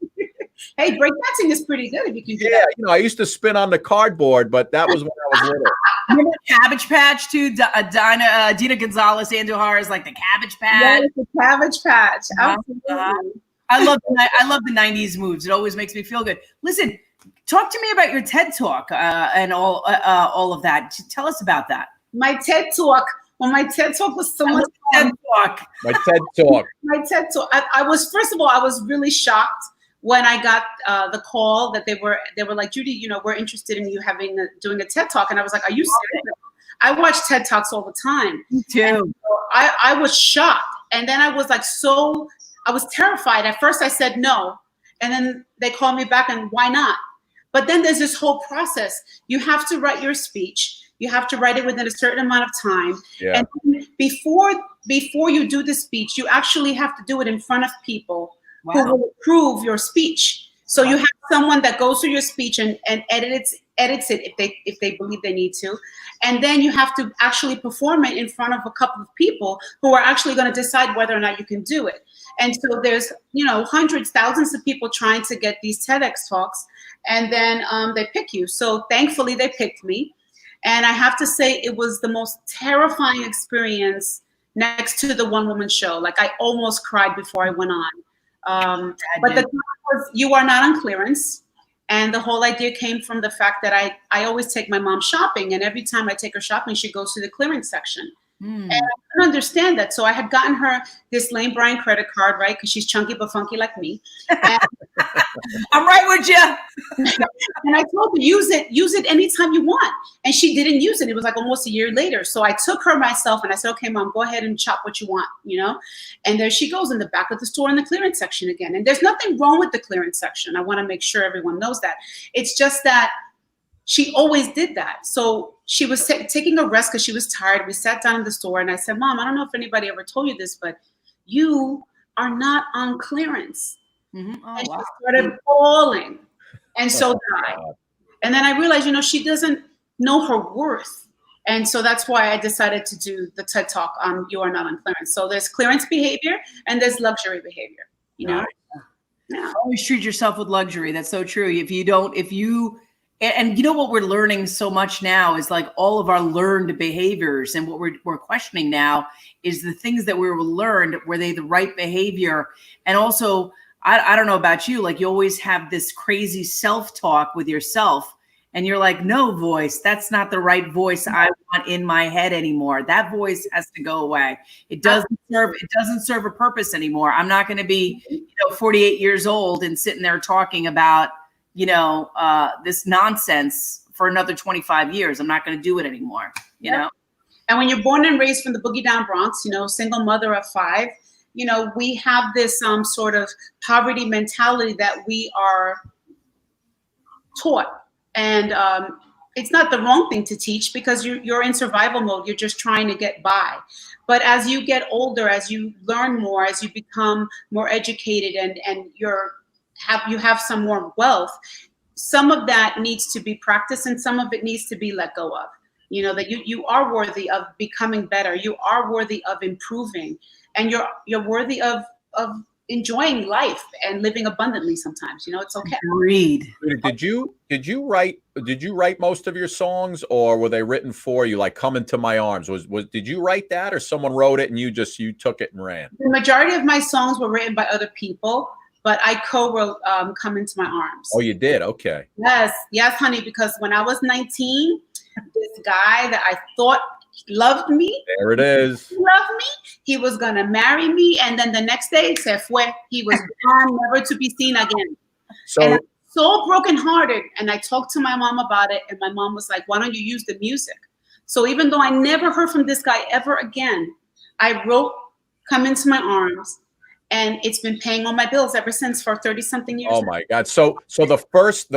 Hey, breakdancing is pretty good if you can do that. I used to spin on the cardboard, but that was when I was little. Remember Cabbage Patch too? Dina Gonzalez, Andrew Harris, like the Cabbage Patch. Yes, the Cabbage Patch. Absolutely. I love the 90s moves. It always makes me feel good. Listen, talk to me about your TED Talk and all of that. Tell us about that. My TED Talk. Well, my TED Talk was so much fun. My TED Talk. My TED Talk. I was really shocked when I got the call that they were like, Judy, we're interested in you doing a TED Talk. And I was like, are you serious? I watch TED Talks all the time. Me too. And so I was shocked. And then I was like, I was terrified. At first I said no. And then they called me back and why not? But then there's this whole process. You have to write your speech. You have to write it within a certain amount of time. Yeah. And before you do the speech, you actually have to do it in front of people who will approve your speech. So you have someone that goes through your speech and edits it if they believe they need to. And then you have to actually perform it in front of a couple of people who are actually going to decide whether or not you can do it. And so there's, hundreds, thousands of people trying to get these TEDx talks, and then they pick you. So thankfully they picked me. And I have to say it was the most terrifying experience next to the one-woman show. Like, I almost cried before I went on. But the thing was, you are not on clearance. And the whole idea came from the fact that I always take my mom shopping. And every time I take her shopping, she goes to the clearance section. And I couldn't understand that. So I had gotten her this Lane Bryant credit card, right? Because she's chunky but funky like me. And I'm right with you. And I told her, use it anytime you want. And she didn't use it. It was like almost a year later. So I took her myself and I said, okay, Mom, go ahead and shop what you want, And there she goes in the back of the store in the clearance section again. And there's nothing wrong with the clearance section. I want to make sure everyone knows that. It's just that she always did that. So she was taking a rest because she was tired. We sat down in the store and I said, Mom, I don't know if anybody ever told you this, but you are not on clearance. Mm-hmm. Oh, and wow. she started bawling. And so did I. And then I realized, she doesn't know her worth. And so that's why I decided to do the TED Talk on You Are Not on Clearance. So there's clearance behavior and there's luxury behavior, Nice. Yeah. Always treat yourself with luxury. That's so true. And what we're learning so much now is like all of our learned behaviors, and what we're questioning now is the things that we were learned, were they the right behavior? And also, I don't know about you, like you always have this crazy self-talk with yourself and you're like, no, voice, that's not the right voice I want in my head anymore. That voice has to go away. It doesn't serve a purpose anymore. I'm not going to be 48 years old and sitting there talking about this nonsense for another 25 years. I'm not going to do it anymore, you know? And when you're born and raised from the boogie down Bronx, single mother of 5, we have this sort of poverty mentality that we are taught. And it's not the wrong thing to teach because you're in survival mode. You're just trying to get by. But as you get older, as you learn more, as you become more educated and you have some more wealth, some of that needs to be practiced and some of it needs to be let go of. That you are worthy of becoming better. You are worthy of improving, and you're worthy of enjoying life and living abundantly sometimes. It's okay. Agreed. Did you write most of your songs, or were they written for you, like Come Into My Arms? Did you write that, or someone wrote it and you took it and ran? The majority of my songs were written by other people, but I co-wrote Come Into My Arms. Oh, you did? Okay. Yes, honey, because when I was 19, this guy that I thought loved me. There it is. He loved me. He was going to marry me. And then the next day, se fue. He was gone, never to be seen again. So, and I'm so brokenhearted. And I talked to my mom about it. And my mom was like, why don't you use the music? So even though I never heard from this guy ever again, I wrote Come Into My Arms. And it's been paying all my bills ever since for 30-something years. Oh my God. So the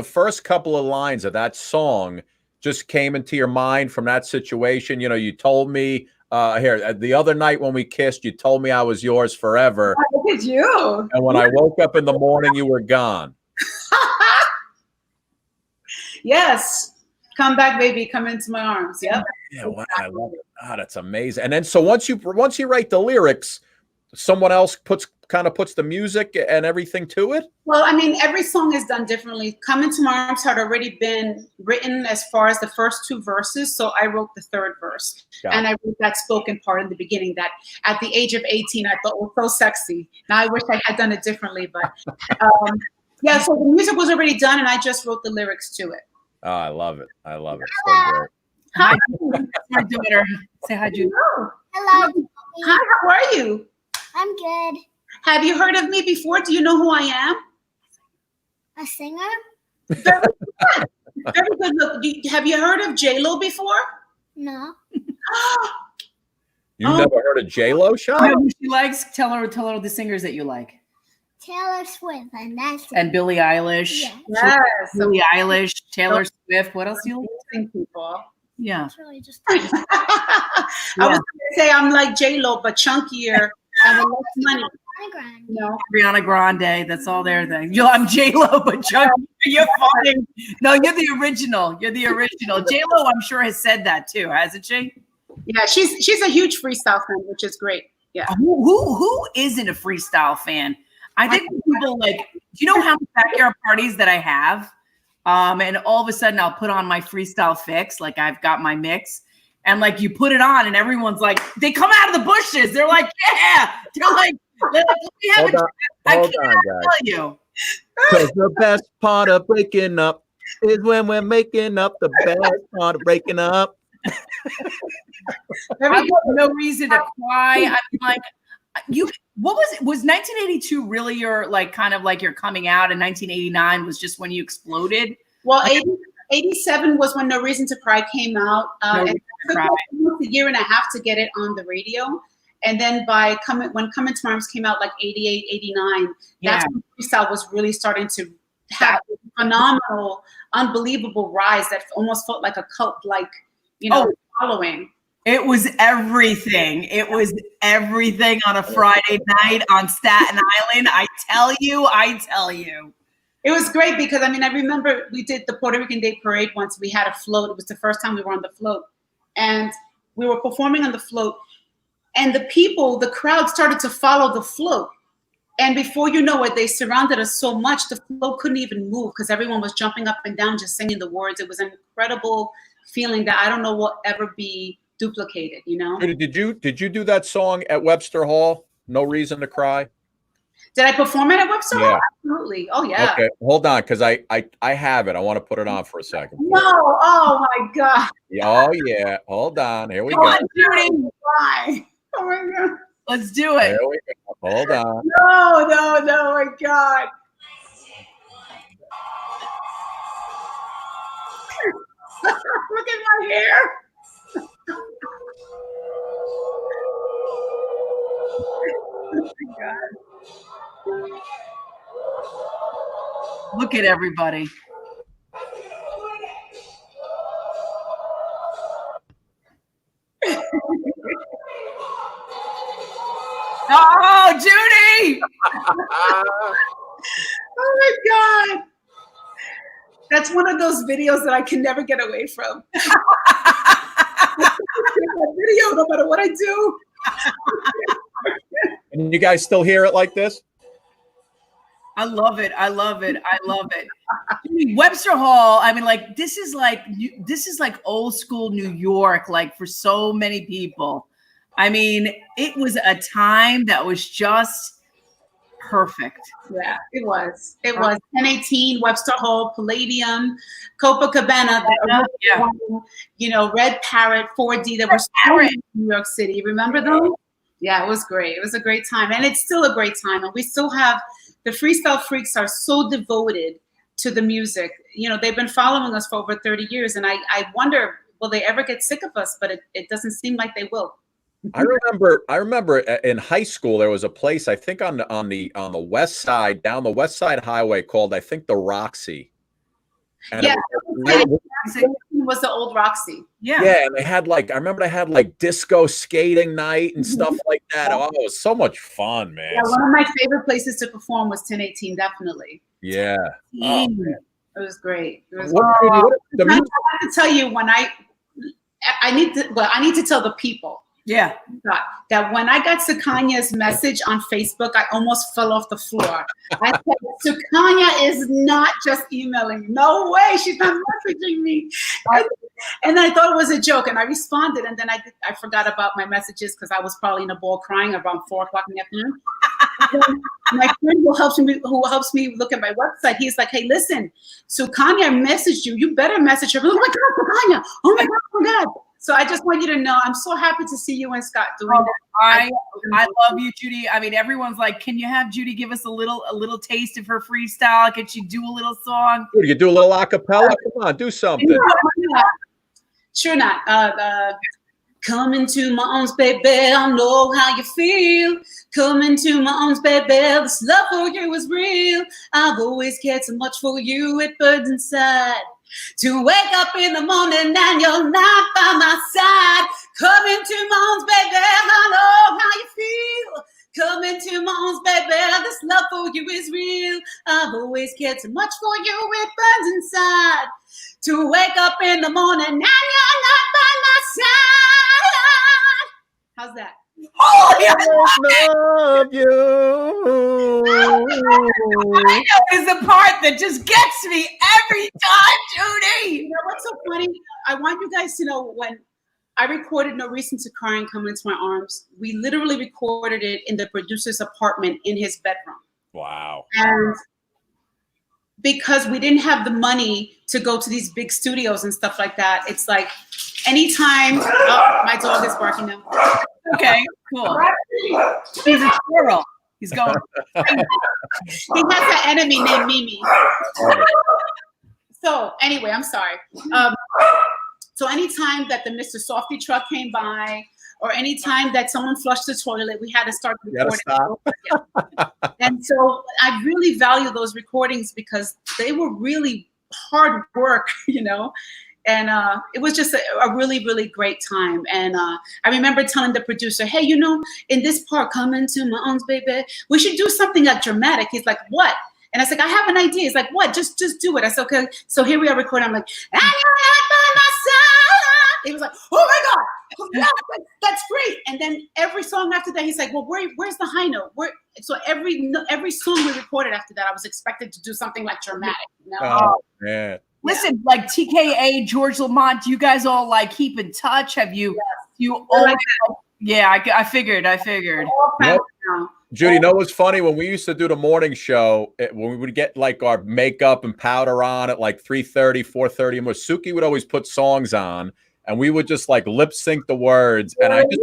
first couple of lines of that song just came into your mind from that situation. You told me here the other night when we kissed, you told me I was yours forever. Oh, look at you. And when I woke up in the morning, you were gone. Yes. Come back, baby. Come into my arms. Yep. Yeah, wow, I love it. Ah, that's amazing. And then so once you write the lyrics, someone else puts the music and everything to it? Well, I mean, every song is done differently. Come Into My Arms had already been written as far as the first 2 verses, so I wrote the 3rd verse. And I wrote that spoken part in the beginning that at the age of 18, I thought was so sexy. Now I wish I had done it differently, but so the music was already done and I just wrote the lyrics to it. Oh, I love it. I love it. So great. Hi. My daughter. Say hi, Judy. Hello. Hi, how are you? I'm good. Have you heard of me before? Do you know who I am? A singer? Very good. Very good. Look, have you heard of J-Lo before? No. You never heard of J-Lo, Sean? You know who she likes? Tell her the singers that you like. Taylor Swift, and that's it. And Billie Eilish. Yes. Yes. Billie Eilish, Taylor Swift. What else do you like? Amazing people. Yeah. It's really just. I was going to say I'm like J-Lo, but chunkier and with less money. You know? Ariana Grande, that's all their thing. I'm J-Lo, but chunky. You're funny. No, you're the original. You're the original. J-Lo, I'm sure, has said that too, hasn't she? Yeah, she's a huge freestyle fan, which is great. Yeah. Who isn't a freestyle fan? I think people like, do you know how many backyard parties that I have? And all of a sudden I'll put on my freestyle fix, like I've got my mix, and like you put it on and everyone's like, they come out of the bushes. They're like, yeah. They're like, we have I can't tell you. Because the best part of breaking up is when we're making up. The best part of breaking up. I have no reason to cry. I'm like, what was it? Was 1982 really your like kind of like your coming out, and 1989 was just when you exploded? Well, 87 was when No Reason to Cry came out. And it took almost a year and a half to get it on the radio. And then when Come Into My Arms came out, like 88, 89, that's when freestyle was really starting to have a phenomenal, unbelievable rise that almost felt like a cult-like, following. It was everything. It was everything on a Friday night on Staten Island. I tell you. It was great because, I remember we did the Puerto Rican Day Parade once. We had a float. It was the first time we were on the float. And we were performing on the float. And the crowd started to follow the float. And before you know it, they surrounded us so much, the float couldn't even move because everyone was jumping up and down, just singing the words. It was an incredible feeling that I don't know will ever be duplicated, Did you do that song at Webster Hall? No Reason to Cry? Did I perform it at Webster Hall? Absolutely. Oh, yeah. Okay, hold on, because I have it. I want to put it on for a second. No. Oh, my God. Oh, yeah. Hold on. Here we go. Why? Oh, my God. Let's do it. Here we go. Hold on. No, my God. Look at my hair. Oh my God. Look at everybody. Oh, Judy! Oh my God. That's one of those videos that I can never get away from. Video, no matter what I do. And you guys still hear it like this? I love it. Webster Hall. This is like old school New York. Like for so many people. It was a time that was just perfect. Yeah, it was. It was 1018, Webster Hall, Palladium, Copacabana, Red Parrot, 4D. There were so many in New York City. Remember those? Yeah, it was great. It was a great time. And it's still a great time. And we still have, the Freestyle Freaks are so devoted to the music. They've been following us for over 30 years. And I wonder, will they ever get sick of us? But it doesn't seem like they will. I remember in high school there was a place, I think on the west side, down the West Side Highway, called, I think, the Roxy. And it was the old Roxy. Yeah, and they had I remember they had disco skating night and stuff like that. Oh, it was so much fun, man. Yeah, one of my favorite places to perform was 1018, definitely. Yeah. Oh, man. It was great. It was I have to tell you I need to tell the people. Yeah. That when I got Sukhanya's message on Facebook, I almost fell off the floor. I said, Sukanya is not just emailing. No way, she's not messaging me. And I thought it was a joke, and I responded, and then I forgot about my messages because I was probably in a ball crying around 4 o'clock in the afternoon. My friend who helps me look at my website, he's like, hey, listen, Sukanya messaged you. You better message her. Oh my God, Sukanya. Oh my God. So I just want you to know, I'm so happy to see you and Scott doing that. I love you, Judy. Everyone's like, can you have Judy give us a little taste of her freestyle? Can she do a little song? You can do a little acapella. Come on, do something. Sure not. Come into my arms, baby. I know how you feel. Come into my arms, baby. This love for you is real. I've always cared so much for you. It burns inside. To wake up in the morning and you're not by my side. Come into my arms, baby, I know how you feel. Come into my arms, baby, this love for you is real. I've always cared so much for you, it burns inside. To wake up in the morning and you're not by my side. How's that? Oh, yeah. Love you. Is the part that just gets me every time, Judy. You know what's so funny? I want you guys to know when I recorded No Reason to Cry and Come Into My Arms, we literally recorded it in the producer's apartment in his bedroom. Wow. And because we didn't have the money to go to these big studios and stuff like that, it's like anytime, oh, my dog is barking now. Okay, cool. He's a squirrel. He's going. He has an enemy named Mimi. So anyway, I'm sorry. So anytime that the Mr. Softy truck came by, or anytime that someone flushed the toilet, we had to start recording. Yeah. And so I really value those recordings because they were really hard work, you know. And it was just a really, really great time. And I remember telling the producer, hey, you know, in this part, come into my arms, baby, we should do something like dramatic. He's like, what? And I was like, I have an idea. He's like, what? Just do it. I said, okay. So here we are recording. I'm like, and you're not by my side. He was like, oh my God, that's great. And then every song after that, he's like, well, where's the high note? So every song we recorded after that, I was expected to do something like dramatic. You know? Oh, man. Listen, like TKA, George Lamont, do you guys all like keep in touch? Have you? Yes. You all? Yeah, I figured. Judy, you know what's funny? When we used to do the morning show, when we would get like our makeup and powder on at like 3:30, 4:30, and Suki would always put songs on, and we would just like lip sync the words. And I just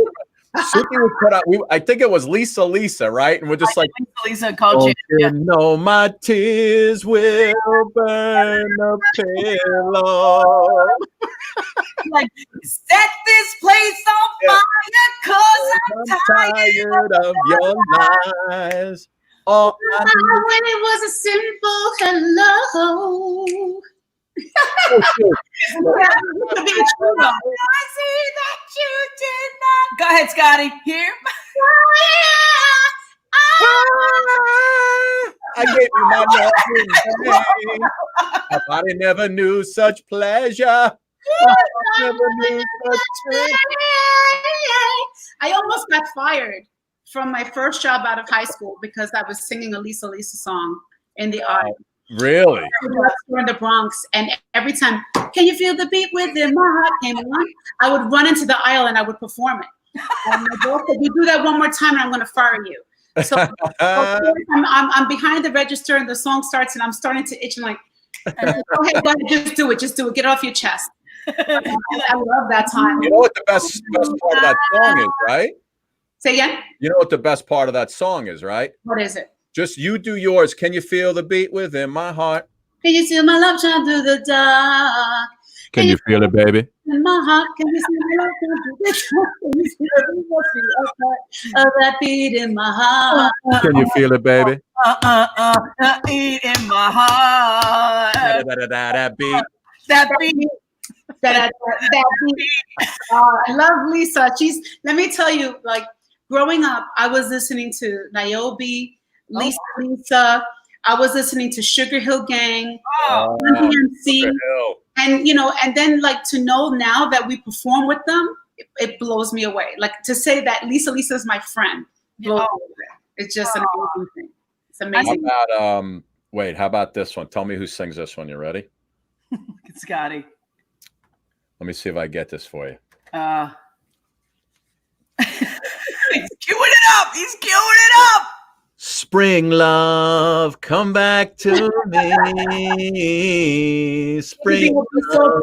Suki would put out. I think it was Lisa, right? And we're just like, Lisa called you. You know my tears will burn the pillow. Like, set this place on fire, cause I'm tired of your lies. Oh, when it was a simple hello. I see that you did not. Go ahead, Scotty. Here. I gave you my love. I never knew such pleasure. I almost got fired from my first job out of high school because I was singing a Lisa song in the aisle. Really? In the Bronx, and every time, can you feel the beat within my heart came on, I would run into the aisle and I would perform it. And my boss said, you do that one more time and I'm going to fire you. So I'm behind the register and the song starts and I'm starting to itch and like, go ahead, just do it, get it off your chest. I love that time. You know what the best part of that song is, right? Say again? You know what the best part of that song is, right? What is it? Just you do yours. Can you feel the beat within my heart? Can you feel my love shine through the dark? Can you feel it, baby? In my heart, can you see my love shine through the dark? Of that beat in my heart. Can you feel it, baby? Beat in my heart. That beat. That beat. That beat. I love Lisa. Let me tell you, like growing up, I was listening to Niobe, Lisa. I was listening to Sugar Hill Gang, DMC, and and then like to know now that we perform with them, it blows me away. Like to say that Lisa is my friend, blows me away. It's just an amazing thing. It's amazing. How about this one? Tell me who sings this one. You ready? It's Scotty. Let me see if I get this for you. He's queuing it up. He's queuing it up. Spring love, come back to me. Spring love.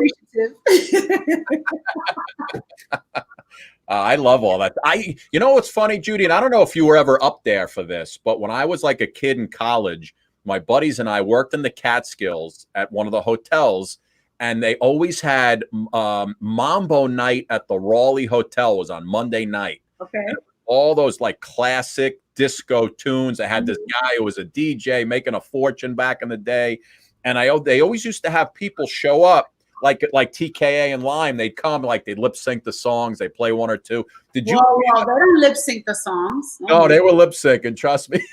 I love all that. You know what's funny, Judy, and I don't know if you were ever up there for this, but when I was like a kid in college, my buddies and I worked in the Catskills at one of the hotels, and they always had Mambo Night at the Raleigh Hotel. It was on Monday night. Okay. And all those like classic disco tunes. I had this guy who was a DJ making a fortune back in the day. and they always used to have people show up like TKA and Lime. They'd come, like they'd lip sync the songs, they play one or two. Did you? Whoa, they don't lip sync the songs. No, they were lip syncing. Trust me.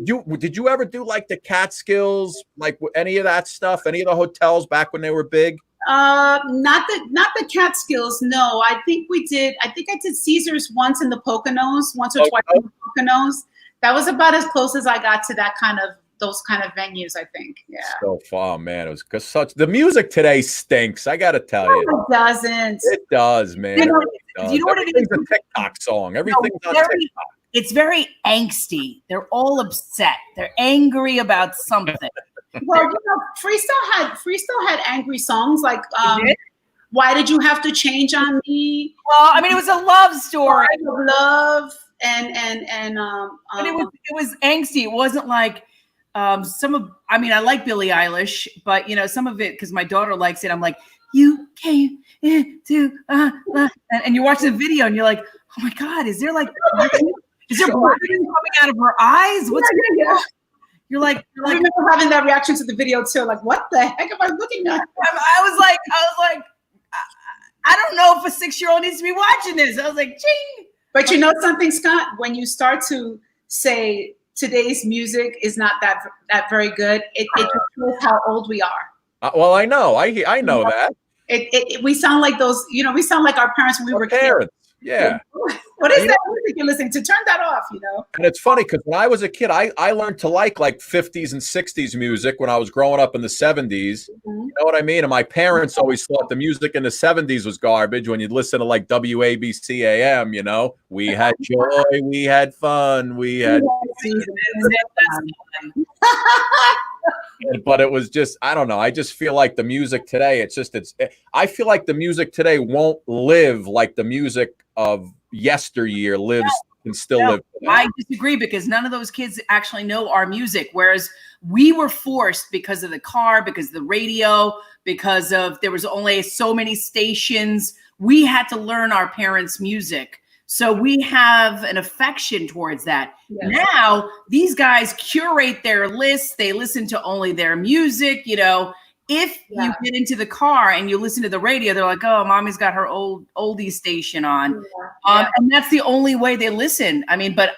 Did you ever do like the Catskills, like any of that stuff? Any of the hotels back when they were big? Not the Catskills. No, I think we did. I think I did Caesars once in the Poconos, once or twice in the Poconos. That was about as close as I got to those kind of venues, I think. Yeah. So far, man. It was the music today stinks. I got to tell you. No, it doesn't. It does, man. You know what it is? Everything's a TikTok song. Everything's on TikTok. It's very angsty. They're all upset. They're angry about something. Well, Freestyle had angry songs like "Why Did You Have to Change on Me?" Well, I mean, it was a love story. Love and but it was angsty. It wasn't like I like Billie Eilish, but some of it, because my daughter likes it, I'm like, you came into and you watch the video and you're like, oh my God, is there blood coming out of her eyes? What's You're like I remember having that reaction to the video too. Like, what the heck am I looking at? I was like, I don't know if a 6-year-old needs to be watching this. I was like, ching. But you know something, Scott? When you start to say today's music is not that very good, it just shows how old we are. Well, I know. I know that. We sound like those. We sound like our parents when we were parents. kids. Yeah. What is that music you're listening to? Turn that off, And it's funny because when I was a kid, I learned to like 50s and 60s music when I was growing up in the 70s. Mm-hmm. You know what I mean? And my parents always thought the music in the 70s was garbage when you'd listen to like WABC AM, We had joy, we had fun, we had... But it was just, I don't know. I just feel like the music today, I feel like the music today won't live like the music of yesteryear lives and still live today. I disagree, because none of those kids actually know our music. Whereas we were forced, because of the car, because of the radio, because there was only so many stations. We had to learn our parents' music. So we have an affection towards that. Yes. Now, these guys curate their lists. They listen to only their music. If you get into the car and you listen to the radio, they're like, oh, mommy's got her oldie station on. And that's the only way they listen. I mean, but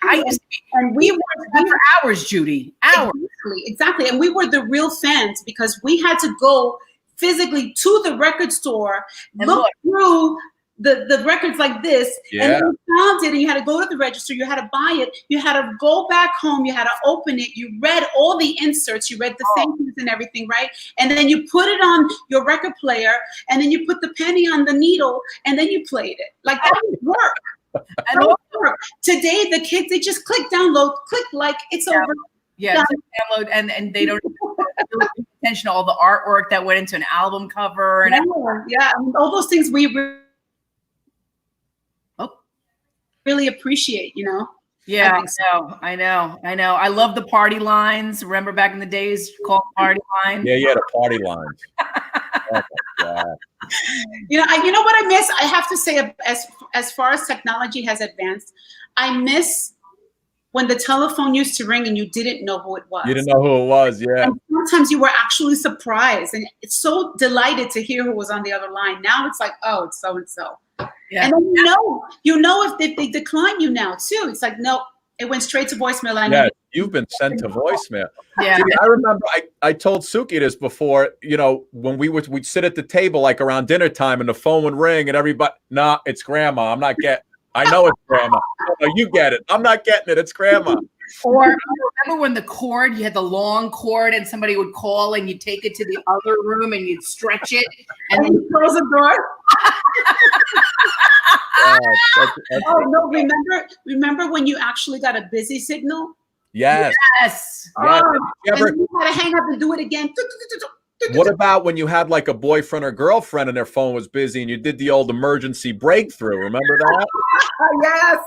we were for hours, Judy, hours. Exactly. And we were the real fans, because we had to go physically to the record store, and look through the records like this, and you found it, and you had to go to the register, you had to buy it, you had to go back home, you had to open it, you read all the inserts, you read the thank yous and everything, right? And then you put it on your record player, and then you put the penny on the needle, and then you played it. Like, that would work. That would work. Today, the kids, they just click download, click like, it's over. Yeah, download, and they don't pay attention to all the artwork that went into an album cover. And all those things we really appreciate, Yeah, I know. I love the party lines. Remember back in the days, called party lines? Yeah, the party lines. Oh my God. You know what I miss? I have to say, as far as technology has advanced, I miss when the telephone used to ring and you didn't know who it was. You didn't know who it was, yeah. And sometimes you were actually surprised and it's so delighted to hear who was on the other line. Now it's like, oh, it's so-and-so. Yeah. And then you know if they decline you now too. It's like, no, it went straight to voicemail. You've been sent to voicemail. Yeah. See, I remember I told Suki this before, when we'd sit at the table like around dinner time and the phone would ring and everybody, nah, it's grandma. I'm not getting, I know it's grandma. No, you get it. I'm not getting it. It's grandma. Or remember when you had the long cord and somebody would call and you'd take it to the other room and you'd stretch it and then you close the door? No, remember when you actually got a busy signal? Yes. And you had to hang up and do it again. What about when you had like a boyfriend or girlfriend and their phone was busy and you did the old emergency breakthrough? Remember that?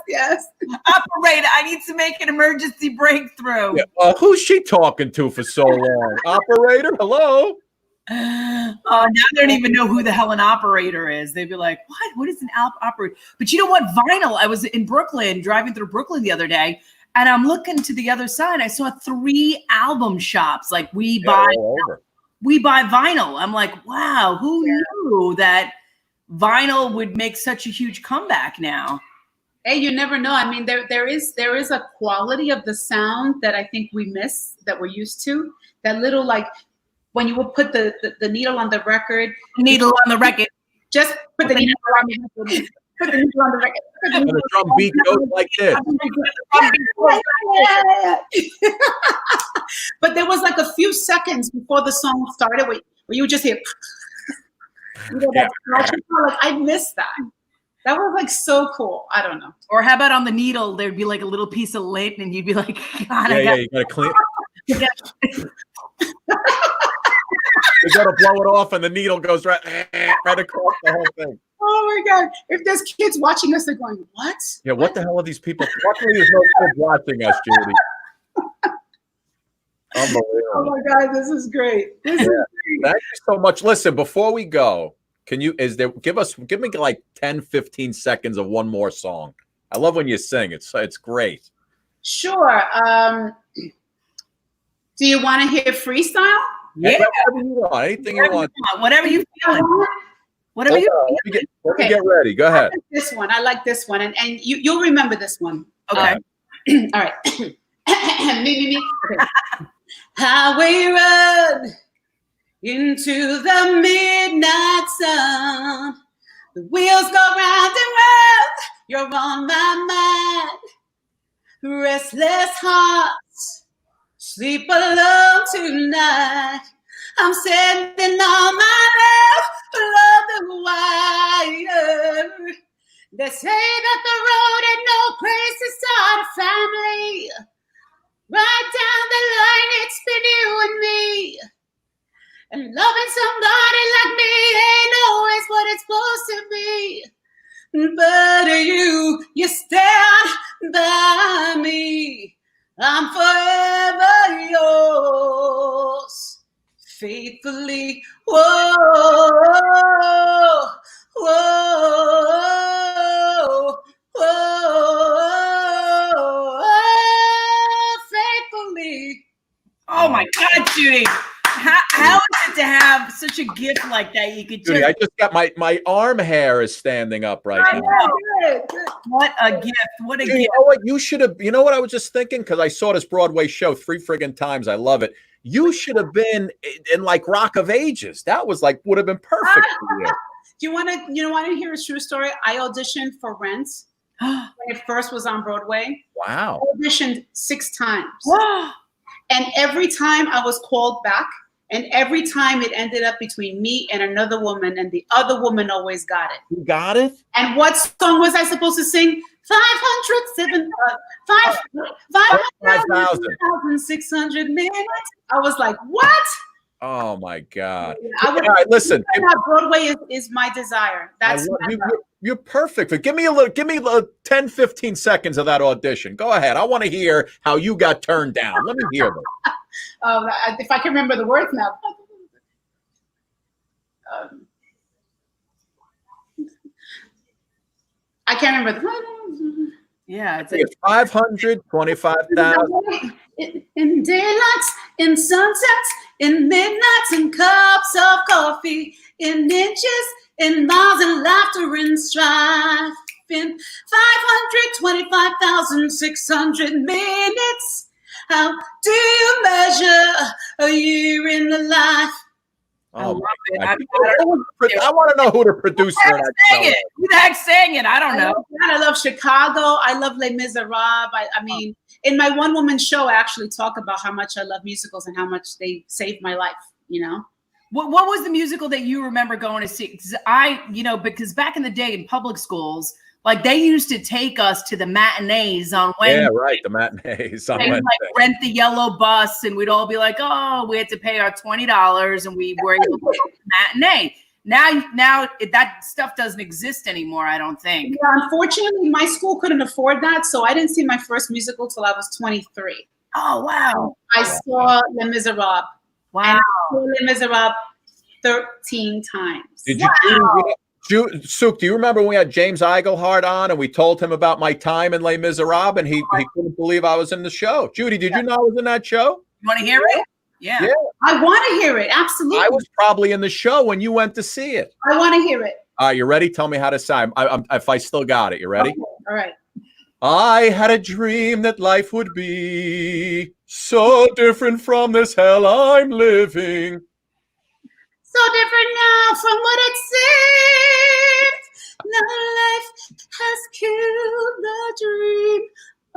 Yes. Operator, I need to make an emergency breakthrough. Yeah. Who's she talking to for so long? Operator, hello? Now they don't even know who the hell an operator is. They'd be like, what is an operator? But you know what? Vinyl, I was in Brooklyn, driving through Brooklyn the other day, And I'm looking to the other side. I saw 3 album shops. Like we buy vinyl. I'm like, wow, who knew that vinyl would make such a huge comeback now? Hey, you never know. I mean, there is a quality of the sound that I think we miss, that we're used to. That little, like, when you would put the needle on the record. Needle on the record. Just put the needle on the record. Put the needle on the record. And the drum beat goes like this. But there was like a few seconds before the song started where you would just hear, you know, that like, I missed that. That was like so cool. I don't know. Or how about on the needle, there'd be like a little piece of lint and you'd be like, God, you gotta clean. You gotta blow it off and the needle goes right across the whole thing. Oh my God. If there's kids watching us, they're going, what? Yeah, what the hell are these people? Luckily, there's no kids watching us, Judy. Unbelievable. Oh my God, this is great. This is great. Thank you so much. Listen, before we go, can you give me like 10, 15 seconds of one more song? I love when you sing. It's great. Sure. Do you want to hear freestyle? Yeah. Whatever you want. Anything you want. Whatever you feel. Whatever you feel. Let me get ready. Go ahead. I like this one. And you'll remember this one. Okay. All right. me. Okay. Highway run into the midnight sun. The wheels go round and round. You're on my mind. Restless hearts sleep alone tonight. I'm sending all my love the wire. They say that the road ain't no place to start a family. Right down the line, it's been you and me. And loving somebody like me ain't always what it's supposed to be. But you stand by me. I'm forever yours. Faithfully. Whoa, whoa, whoa, faithfully. Oh my God, Judy. How is it to have such a gift like that? You could Judy, I just got my arm hair is standing up right now. Good. What a gift. What a Judy, gift. you know what? You should have, you know what I was just thinking? Because I saw this Broadway show 3 friggin' times. I love it. You should have been in like Rock of Ages. That was like, would have been perfect for you. Do you want to hear a true story? I auditioned for Rent when it first was on Broadway. Wow. I auditioned 6 times. Wow. And every time I was called back, and every time it ended up between me and another woman, and the other woman always got it. You got it? And what song was I supposed to sing? 5,600 minutes. I was like, what? Oh my God. I would, All right, listen. Broadway is my desire. That's you're perfect. But give me a little 10, 15 seconds of that audition. Go ahead. I want to hear how you got turned down. Let me hear them. If I can remember the words now. I can't remember the. Yeah, It's 525,000. In daylights, in sunsets, in midnights, in cups of coffee, in inches, in miles, and laughter and strife. In 525,600 minutes. How do you measure a year in the life? Oh, I want to know who the producer of that show is. Who the heck sang it? I don't know. I love Chicago. I love Les Miserables. I mean, in my one-woman show, I actually talk about how much I love musicals and how much they saved my life, you know? What was the musical that you remember going to see? Because back in the day in public schools, like they used to take us to the matinees on Wednesday. Yeah, right. The matinees on Wednesday. Like rent the yellow bus, and we'd all be like, "Oh, we had to pay our $20, and we were able to go to the matinee." Now that stuff doesn't exist anymore. I don't think. Yeah, unfortunately, my school couldn't afford that, so I didn't see my first musical till I was 23. Oh wow! I saw Les Miserables. Wow! And I saw Les Miserables 13 times. Did you? Suk, do you remember when we had James Eigelhart on and we told him about my time in Les Miserables and he couldn't believe I was in the show? Judy, did you know I was in that show? You want to hear it? Yeah. I want to hear it. Absolutely. I was probably in the show when you went to see it. I want to hear it. All right, you ready? Tell me how to say. If I still got it, you ready? Okay. All right. I had a dream that life would be so different from this hell I'm living. So different now from what it seemed. Now life has killed the dream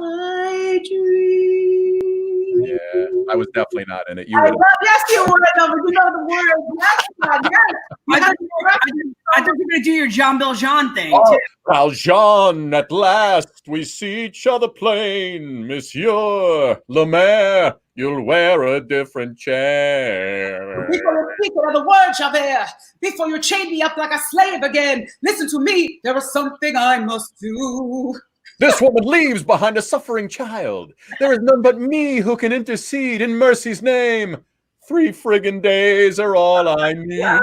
I dreamed. Yeah, I was definitely not in it. Yes, you were. No, but you know the words. Yes, God, yes. I thought you were going to do your Jean Valjean thing. Oh, Valjean, at last we see each other plain. Monsieur Le Maire, you'll wear a different chair. Before you speak another word, Javert, before you chain me up like a slave again, listen to me. There is something I must do. This woman leaves behind a suffering child. There is none but me who can intercede in mercy's name. 3 friggin' days are all I need. Oh,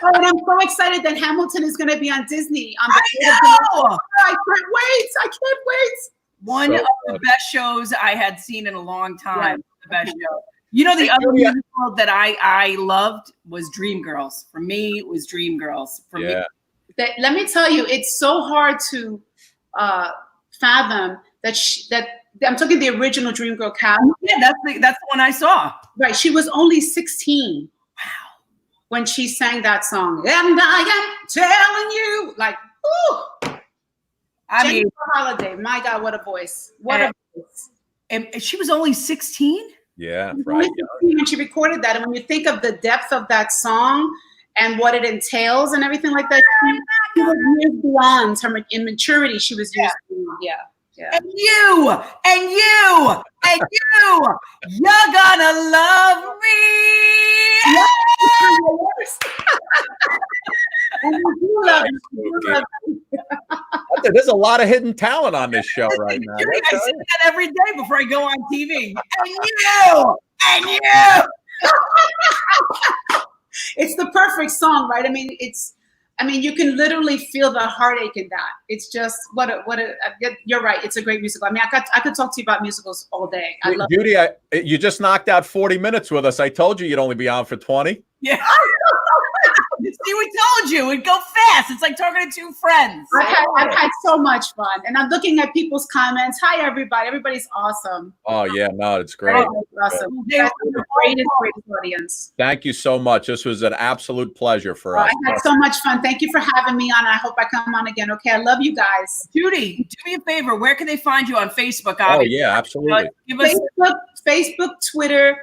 and I'm so excited that Hamilton is going to be on Disney. I know! I can't wait. I can't wait. One of the best shows I had seen in a long time. The best show. You know, the other musical that I loved was Dreamgirls. For me, it was Dreamgirls. For me. Let me tell you, it's so hard to fathom that I'm talking the original Dreamgirl cast. Yeah, that's the one I saw. Right, she was only 16. Wow, when she sang that song, and I am telling you, like, ooh. I mean, Holiday, my God, what a voice! What a voice! And she was only 16. Yeah, right. When she recorded that, and when you think of the depth of that song and what it entails and everything like that, she was years beyond her immaturity. She was years beyond, yeah. And you, you're gonna love me. There's a lot of hidden talent on this show right now. Judy, I say that every day before I go on TV. And you. It's the perfect song, right? I mean, you can literally feel the heartache in that. It's just you're right. It's a great musical. I mean, I could talk to you about musicals all day. I love Judy, you just knocked out 40 minutes with us. I told you you'd only be on for 20. Yeah. See, we told you it'd go fast. It's like talking to two friends. I've had so much fun, and I'm looking at people's comments. Hi, everybody. Everybody's awesome. Oh yeah, no, it's great. Awesome. That's the greatest audience. Thank you so much. This was an absolute pleasure for us. I had so much fun. Thank you for having me on. I hope I come on again. Okay, I love you guys. Judy, do me a favor. Where can they find you on Facebook? Obviously? Oh yeah, absolutely. Facebook, Twitter,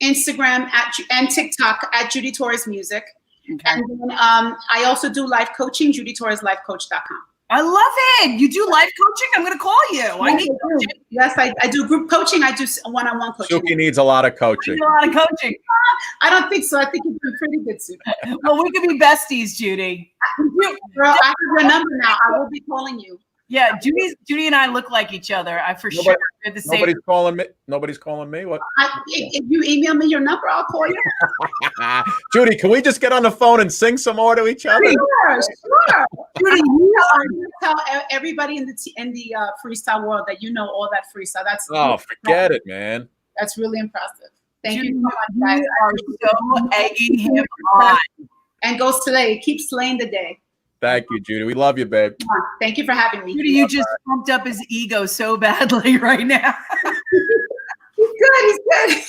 Instagram and TikTok at Judy Torres Music. Okay. And then I also do life coaching, JudyTorresLifeCoach.com. I love it. You do life coaching? I'm going to call you. Yes, I do group coaching. I do one-on-one coaching. Suki needs a lot of coaching. A lot of coaching. I don't think so. I think you've been pretty good, Suki. Well, we could be besties, Judy. Girl, I have your number now. I will be calling you. Yeah, Judy and I look like each other. Sure. We're the same. Nobody's calling me. Nobody's calling me. What? If you email me your number, I'll call you. Judy, can we just get on the phone and sing some more to each other? Sure. Judy, you tell everybody in the freestyle world that you know all that freestyle. That's forget it, man. That's really impressive. Thank Judy, you so much, guys. You are so egging him on. And goes today. Keep slaying the day. Thank you, Judy. We love you, babe. Thank you for having me. Judy, you just pumped up his ego so badly right now. He's good.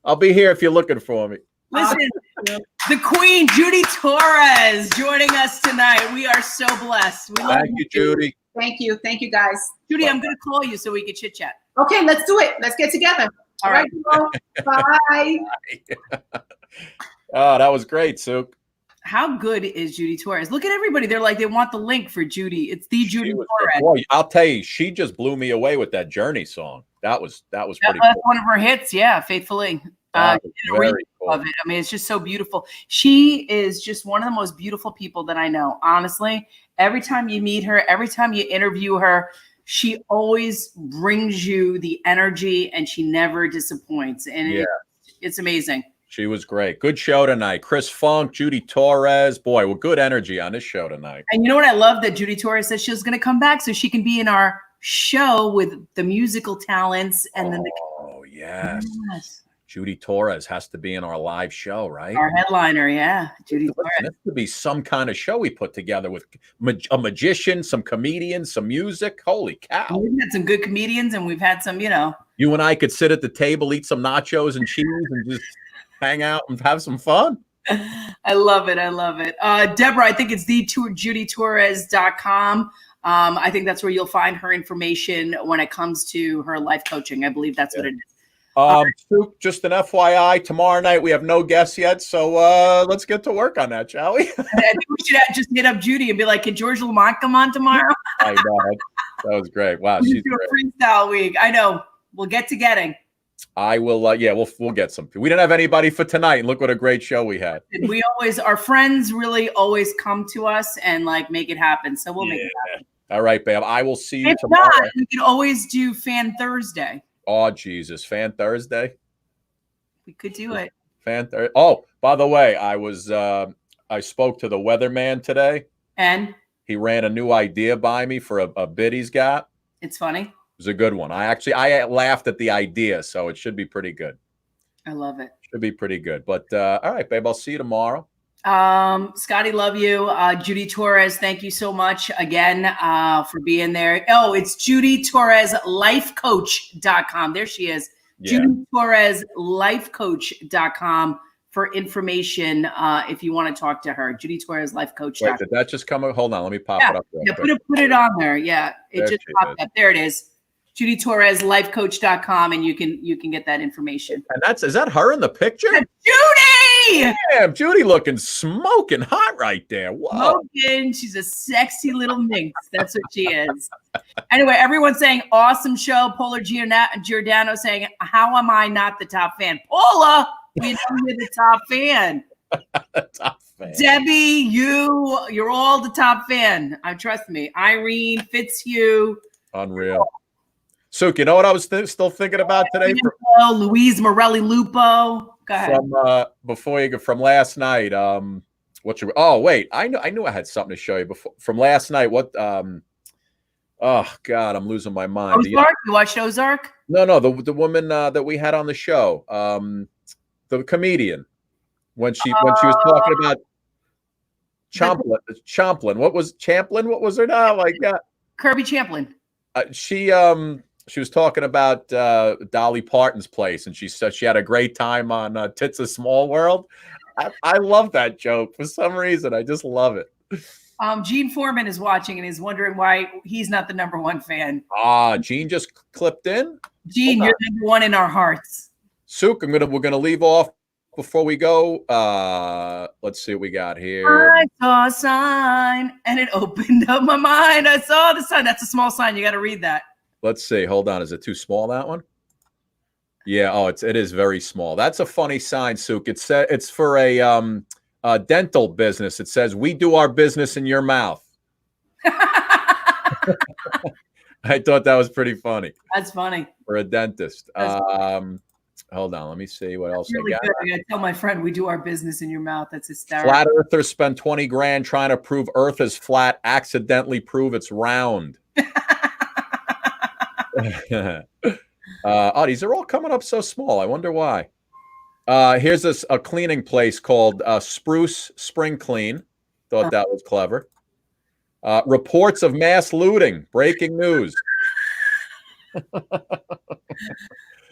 I'll be here if you're looking for me. Listen, the Queen, Judy Torres, joining us tonight. We are so blessed. Thank you, Judy. Thank you, guys. Judy, I'm going to call you so we can chit chat. Okay, let's do it. Let's get together. All right. Bye. Oh, that was great, Suk. How good is Judy Torres? Look at everybody. They're like, they want the link for Judy. It's the Judy Torres. Boy, I'll tell you, she just blew me away with that Journey song. That was pretty cool. One of her hits. Yeah, Faithfully. Very cool. Of it. I mean, it's just so beautiful. She is just one of the most beautiful people that I know. Honestly, every time you meet her, every time you interview her, she always brings you the energy and she never disappoints. And it's amazing. She was great. Good show tonight. Chris Funk, Judy Torres. Boy, well, good energy on this show tonight. And you know what I love? That Judy Torres said she was going to come back so she can be in our show with the musical talents. And then yes. Judy Torres has to be in our live show, right? Our headliner, yeah. Judy Torres. This could be some kind of show we put together with a magician, some comedians, some music. Holy cow. We've had some good comedians and we've had some, You and I could sit at the table, eat some nachos and cheese and just hang out and have some fun. I love it. I love it. Deborah, I think it's judytorres.com. I think that's where you'll find her information when it comes to her life coaching. I believe that's what it is. Just an FYI, tomorrow night we have no guests yet, so let's get to work on that, shall we? I think we should just hit up Judy and be like, can George Lamont come on tomorrow? I know. That was great. Wow. She's do a freestyle week. I know. We'll get to getting. I will. Yeah, we'll get some. We didn't have anybody for tonight, and look what a great show we had. We our friends really always come to us and like make it happen. So we'll make it happen. All right, babe. I will see you if tomorrow. Not, we can always do Fan Thursday. Oh, Jesus. Fan Thursday? We could do it. Fan Thursday. Oh, by the way, I spoke to the weatherman today. And? He ran a new idea by me for a bid he's got. It's funny. It was a good one. I laughed at the idea, so it should be pretty good. I love it. Should be pretty good. But all right, babe, I'll see you tomorrow. Scotty, love you. Judy Torres, thank you so much again for being there. Oh, it's Judy Torres lifecoach.com. There she is. Yeah. Judy Torres lifecoach.com for information if you want to talk to her. Judy Torres lifecoach.com. Wait, did that just come up? Hold on, let me pop it up. Yeah, put it on there. Yeah, it just popped up. There it is. Judy Torres lifecoach.com, and you can get that information. And is that her in the picture? Judy! Damn, Judy looking smoking hot right there. Whoa. Smoking. She's a sexy little minx. That's what she is. Anyway, everyone's saying awesome show. Paula Giordano saying, how am I not the top fan? Paula, we know you're the top fan. Top fan. Debbie, you're all the top fan. Trust me. Irene, Fitzhugh. Unreal. Suk, you know what I was still thinking about today? Louise Morelli Lupo. Go ahead. From last night. Wait, I knew I had something to show you from last night. What? Oh God, I'm losing my mind. Ozark? You watched Ozark? No, the woman that we had on the show, the comedian, when she was talking about Champlin. What was Champlin? What was her name? Like Kirby Champlin. She was talking about Dolly Parton's place, and she said she had a great time on Tits a Small World. I love that joke for some reason. I just love it. Gene Foreman is watching and is wondering why he's not the #1 fan. Gene just clipped in. Gene, you're #1 in our hearts. Suk, we're gonna leave off before we go. Let's see what we got here. I saw a sign and it opened up my mind. I saw the sign. That's a small sign. You got to read that. Let's see. Hold on. Is it too small, that one? Yeah. Oh, it is very small. That's a funny sign, Suk. It's for a dental business. It says, "We do our business in your mouth." I thought that was pretty funny. That's funny. For a dentist. Hold on. Let me see what else really I got. Good. I got to tell my friend, we do our business in your mouth. That's hysterical. Flat earthers spend 20 grand trying to prove Earth is flat, accidentally prove it's round. These are all coming up so small. I wonder why. Here's a cleaning place called Spruce Spring Clean. Thought that was clever. Reports of mass looting. Breaking news.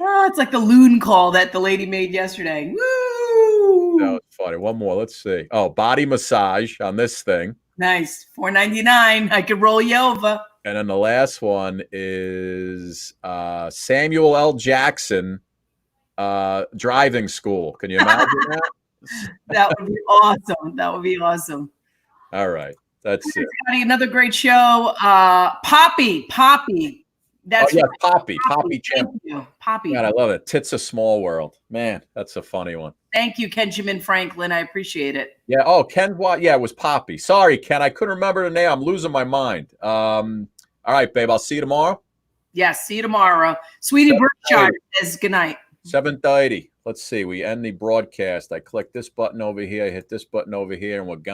It's like the loon call that the lady made yesterday. Woo! That was funny. One more. Let's see. Oh, body massage on this thing. Nice. $4.99. I could roll you over. And then the last one is Samuel L. Jackson driving school. Can you imagine that? That would be awesome. That would be awesome. All right. That's it. Another great show. Poppy. That's Poppy Champ. Thank you. Poppy. God, I love it. Tits a Small World. Man, that's a funny one. Thank you, Kenjamin Franklin. I appreciate it. Yeah. Oh, Ken. Yeah, it was Poppy. Sorry, Ken. I couldn't remember the name. I'm losing my mind. All right, babe. I'll see you tomorrow. Yes. See you tomorrow. Sweetie Berkshire says good night. 7:30. let's see. We end the broadcast. I click this button over here, hit this button over here, and we're gone.